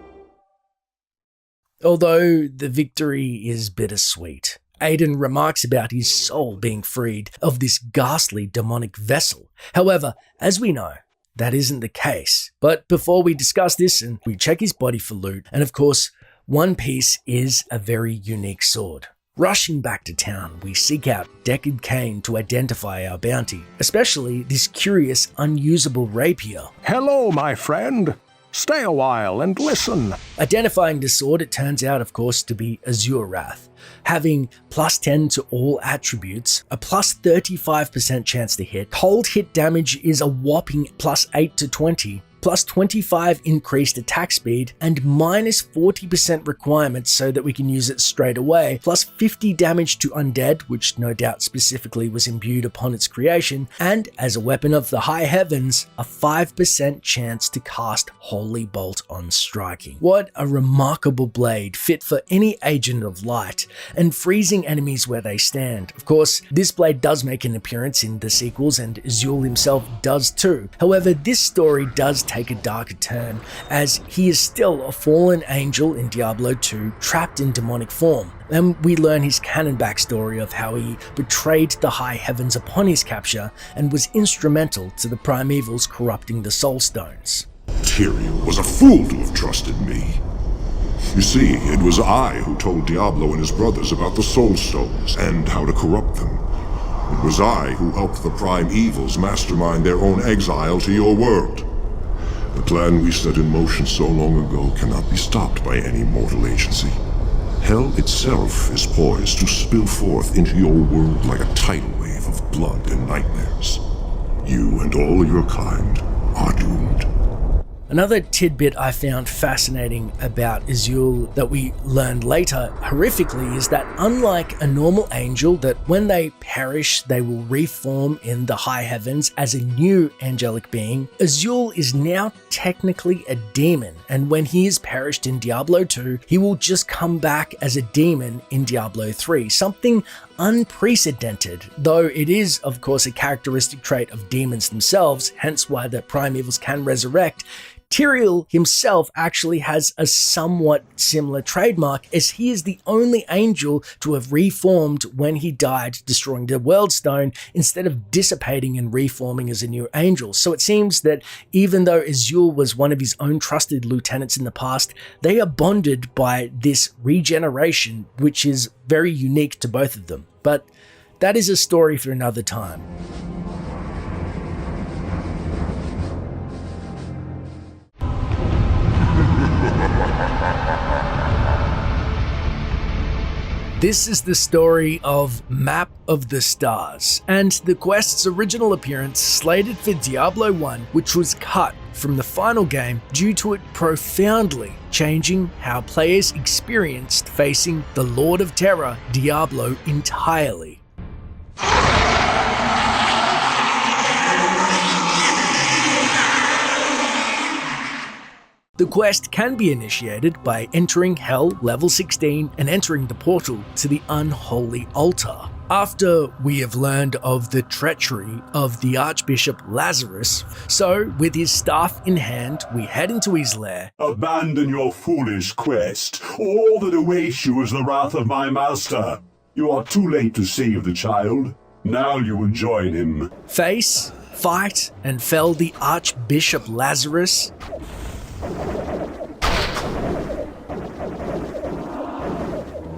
Although the victory is bittersweet, Aiden remarks about his soul being freed of this ghastly demonic vessel. However, as we know, that isn't the case. But before we discuss this, and we check his body for loot, and of course, one piece is a very unique sword. Rushing back to town, we seek out Deckard Cain to identify our bounty, especially this curious, unusable rapier. Hello, my friend. Stay a while and listen. Identifying the sword, it turns out, of course, to be Azurath, having plus 10 to all attributes, a plus 35% chance to hit, cold hit damage is a whopping plus 8 to 20, plus 25 increased attack speed, and minus 40% requirements so that we can use it straight away, plus 50 damage to undead, which no doubt specifically was imbued upon its creation, and as a weapon of the high heavens, a 5% chance to cast Holy Bolt on striking. What a remarkable blade, fit for any agent of light, and freezing enemies where they stand. Of course, this blade does make an appearance in the sequels, and Azul himself does too. However, this story does take a darker turn, as he is still a fallen angel in Diablo 2, trapped in demonic form, and we learn his canon backstory of how he betrayed the high heavens upon his capture and was instrumental to the primevals corrupting the soul stones. Tyrael was a fool to have trusted me. You see, it was I who told Diablo and his brothers about the soul stones and how to corrupt them. It was I who helped the primevals mastermind their own exile to your world. The plan we set in motion so long ago cannot be stopped by any mortal agency. Hell itself is poised to spill forth into your world like a tidal wave of blood and nightmares. You and all your kind are doomed. Another tidbit I found fascinating about Azul that we learned later horrifically is that unlike a normal angel, that when they perish they will reform in the high heavens as a new angelic being, Azul is now technically a demon, and when he is perished in Diablo 2, he will just come back as a demon in Diablo 3, something unprecedented, though it is of course a characteristic trait of demons themselves, hence why the primevals can resurrect. Tyrael himself actually has a somewhat similar trademark, as he is the only angel to have reformed when he died destroying the World Stone, instead of dissipating and reforming as a new angel. So it seems that even though Azul was one of his own trusted lieutenants in the past, they are bonded by this regeneration, which is very unique to both of them. But that is a story for another time. This is the story of Map of the Stars, and the quest's original appearance slated for Diablo 1, which was cut from the final game due to it profoundly changing how players experienced facing the Lord of Terror, Diablo, entirely. The quest can be initiated by entering Hell level 16 and entering the portal to the Unholy Altar. After we have learned of the treachery of the Archbishop Lazarus, so with his staff in hand, we head into his lair. Abandon your foolish quest. All that awaits you is the wrath of my master. You are too late to save the child. Now you will join him. Face, fight, and fell the Archbishop Lazarus.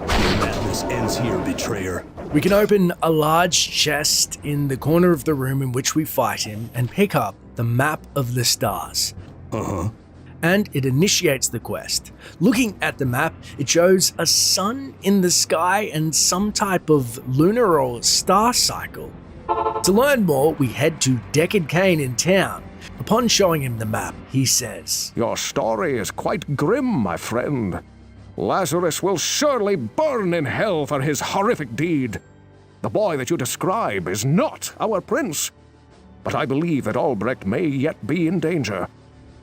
Madness ends here, betrayer. We can open a large chest in the corner of the room in which we fight him and pick up the Map of the Stars. And it initiates the quest. Looking at the map, it shows a sun in the sky and some type of lunar or star cycle. To learn more, we head to Deckard Cain in town. Upon showing him the map, he says, "Your story is quite grim, my friend. Lazarus will surely burn in hell for his horrific deed. The boy that you describe is not our prince, but I believe that Albrecht may yet be in danger.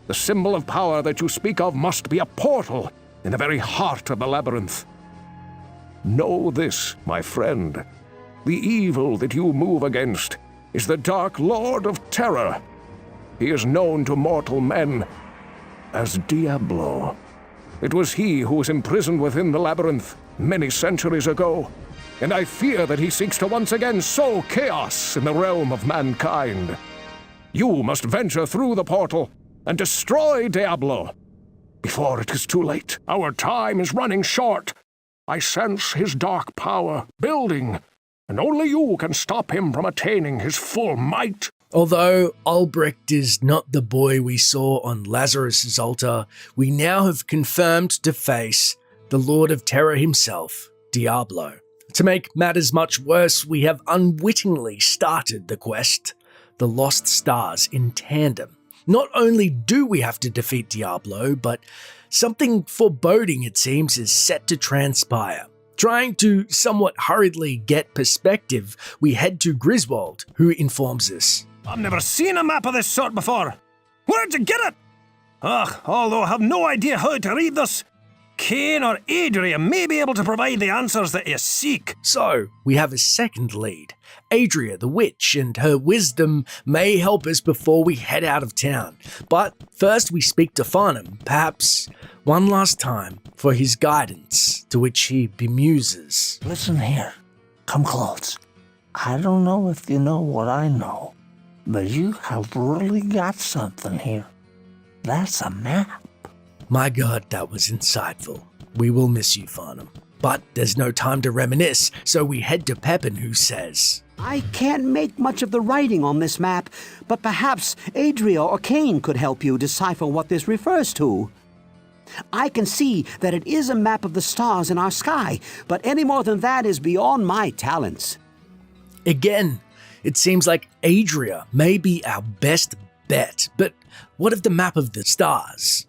The symbol of power that you speak of must be a portal in the very heart of the labyrinth. Know this, my friend. The evil that you move against is the Dark Lord of Terror. He is known to mortal men as Diablo. It was he who was imprisoned within the labyrinth many centuries ago, and I fear that he seeks to once again sow chaos in the realm of mankind. You must venture through the portal and destroy Diablo before it is too late. Our time is running short. I sense his dark power building, and only you can stop him from attaining his full might." Although Albrecht is not the boy we saw on Lazarus' altar, we now have confirmed to face the Lord of Terror himself, Diablo. To make matters much worse, we have unwittingly started the quest, the Lost Stars, in tandem. Not only do we have to defeat Diablo, but something foreboding, it seems, is set to transpire. Trying to somewhat hurriedly get perspective, we head to Griswold, who informs us. "I've never seen a map of this sort before. Where'd you get it? Ugh, although I have no idea how to read this, Cain or Adria may be able to provide the answers that you seek." So, we have a second lead. Adria the witch, and her wisdom may help us before we head out of town. But first we speak to Farnham, perhaps one last time, for his guidance, to which he bemuses. Listen here. Come close. I don't know if you know what I know, but you have really got something here. That's a map. My God, that was insightful. We will miss you, Farnham. But there's no time to reminisce, so we head to Pepin, who says, I can't make much of the writing on this map, but perhaps Adria or Cain could help you decipher what this refers to. I can see that it is a map of the stars in our sky, but any more than that is beyond my talents. Again, it seems like Adria may be our best bet, but what of the map of the stars?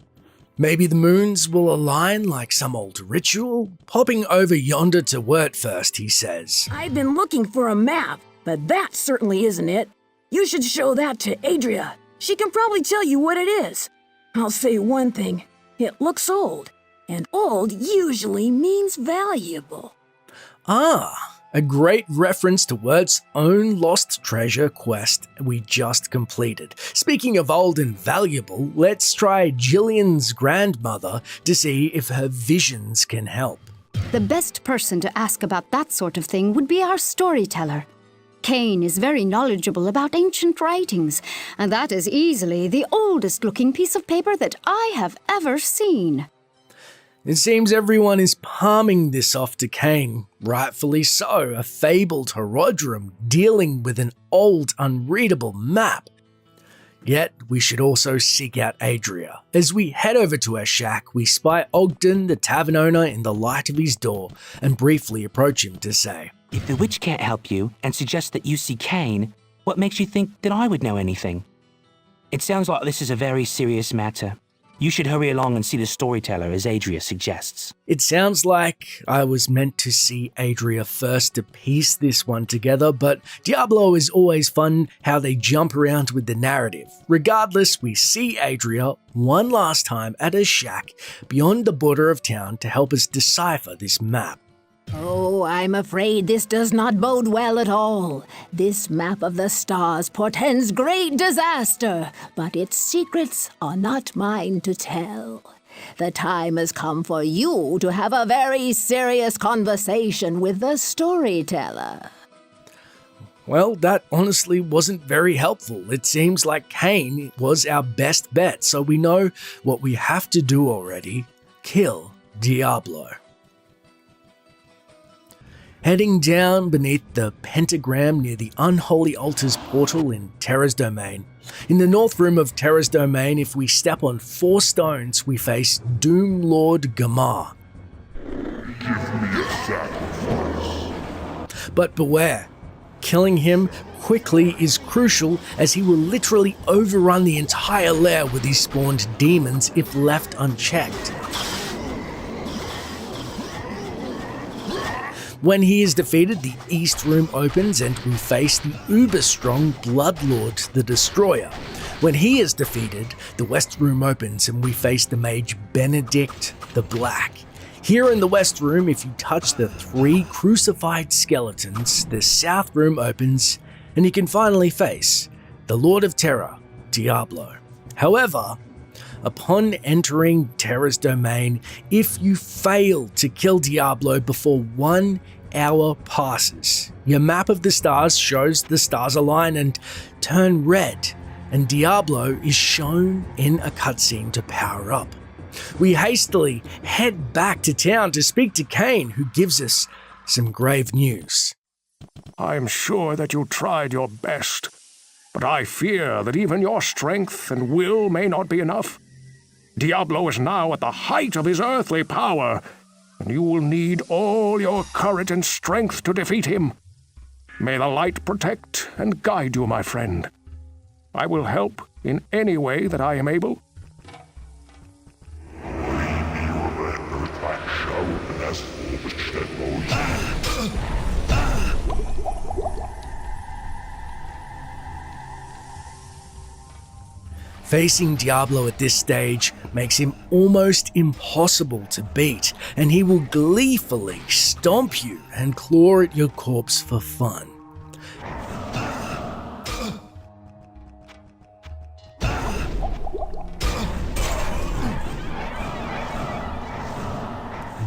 Maybe the moons will align like some old ritual? Hopping over yonder to Wirt first, he says. I've been looking for a map, but that certainly isn't it. You should show that to Adria. She can probably tell you what it is. I'll say one thing. It looks old, and old usually means valuable. Ah, a great reference to Wirt's own lost treasure quest we just completed. Speaking of old and valuable, let's try Jillian's grandmother to see if her visions can help. The best person to ask about that sort of thing would be our storyteller. Cain is very knowledgeable about ancient writings, and that is easily the oldest-looking piece of paper that I have ever seen. It seems everyone is palming this off to Cain, rightfully so, a fabled Herodrum dealing with an old, unreadable map. Yet, we should also seek out Adria. As we head over to her shack, we spy Ogden, the tavern owner, in the light of his door and briefly approach him to say, If the witch can't help you and suggests that you see Cain, what makes you think that I would know anything? It sounds like this is a very serious matter. You should hurry along and see the storyteller, as Adria suggests. It sounds like I was meant to see Adria first to piece this one together, but Diablo is always fun how they jump around with the narrative. Regardless, we see Adria one last time at a shack beyond the border of town to help us decipher this map. Oh, I'm afraid this does not bode well at all. This map of the stars portends great disaster, but its secrets are not mine to tell. The time has come for you to have a very serious conversation with the storyteller. Well, that honestly wasn't very helpful. It seems like Cain was our best bet, so we know what we have to do already: kill Diablo. Heading down beneath the pentagram near the Unholy Altars portal in Terra's Domain. In the north room of Terra's Domain, if we step on 4 stones, we face Doom Lord Gamar. But beware, killing him quickly is crucial, as he will literally overrun the entire lair with his spawned demons if left unchecked. When he is defeated, the East Room opens and we face the uber-strong Bloodlord the Destroyer. When he is defeated, the West Room opens and we face the mage Benedict the Black. Here in the West Room, if you touch the 3 crucified skeletons, the South Room opens and you can finally face the Lord of Terror, Diablo. However, upon entering Terra's Domain, if you fail to kill Diablo before 1 hour passes, your map of the stars shows the stars align and turn red, and Diablo is shown in a cutscene to power up. We hastily head back to town to speak to Cain, who gives us some grave news. I'm sure that you tried your best, but I fear that even your strength and will may not be enough. Diablo is now at the height of his earthly power, and you will need all your courage and strength to defeat him. May the light protect and guide you, my friend. I will help in any way that I am able. Facing Diablo at this stage makes him almost impossible to beat, and he will gleefully stomp you and claw at your corpse for fun.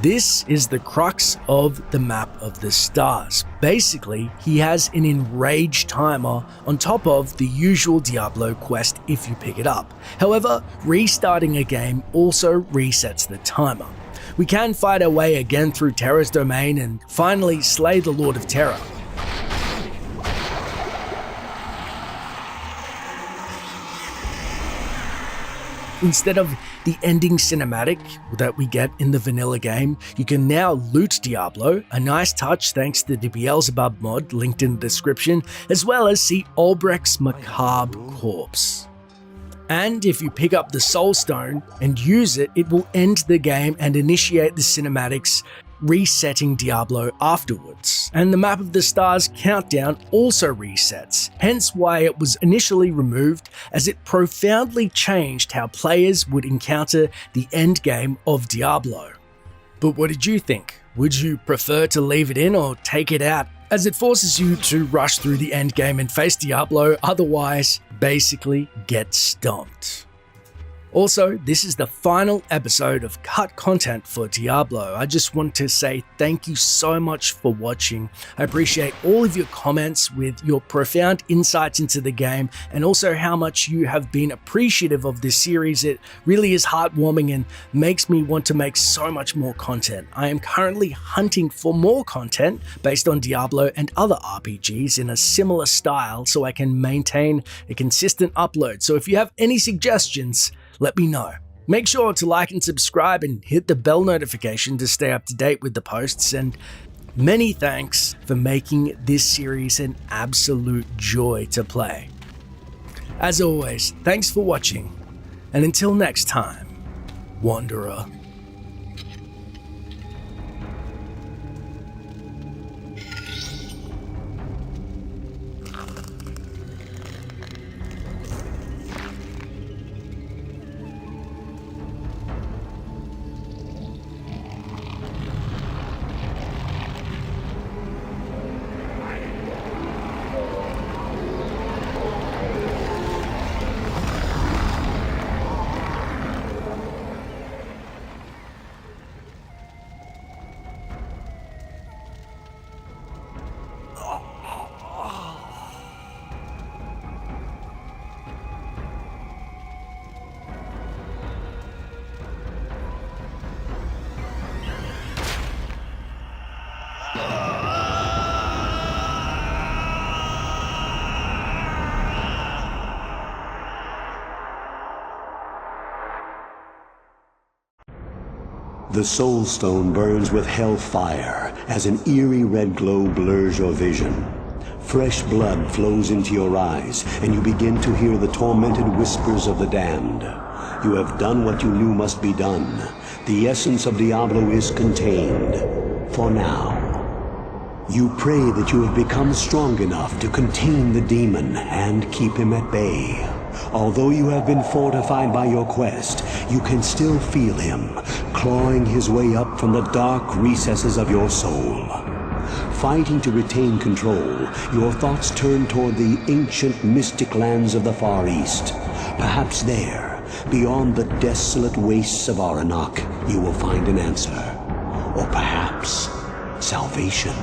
This is the crux of the map of the stars. Basically, he has an enraged timer on top of the usual Diablo quest if you pick it up. However, restarting a game also resets the timer. We can fight our way again through Terra's Domain and finally slay the Lord of Terror. Instead of the ending cinematic that we get in the vanilla game, you can now loot Diablo, a nice touch thanks to the Beelzebub mod linked in the description, as well as see Ulbrecht's macabre corpse. And if you pick up the Soul Stone and use it, it will end the game and initiate the cinematics, resetting Diablo afterwards. And the map of the stars countdown also resets, hence why it was initially removed, as it profoundly changed how players would encounter the end game of Diablo. But what did you think? Would you prefer to leave it in or take it out, as it forces you to rush through the end game and face Diablo, otherwise basically get stomped? Also, this is the final episode of cut content for Diablo. I just want to say thank you so much for watching. I appreciate all of your comments with your profound insights into the game and also how much you have been appreciative of this series. It really is heartwarming and makes me want to make so much more content. I am currently hunting for more content based on Diablo and other RPGs in a similar style so I can maintain a consistent upload. So if you have any suggestions, let me know. Make sure to like and subscribe and hit the bell notification to stay up to date with the posts, and many thanks for making this series an absolute joy to play. As always, thanks for watching, and until next time, Wanderer. The Soul Stone burns with hellfire as an eerie red glow blurs your vision. Fresh blood flows into your eyes, and you begin to hear the tormented whispers of the damned. You have done what you knew must be done. The essence of Diablo is contained. For now. You pray that you have become strong enough to contain the demon and keep him at bay. Although you have been fortified by your quest, you can still feel him, clawing his way up from the dark recesses of your soul. Fighting to retain control, your thoughts turn toward the ancient mystic lands of the Far East. Perhaps there, beyond the desolate wastes of Aranok, you will find an answer. Or perhaps salvation.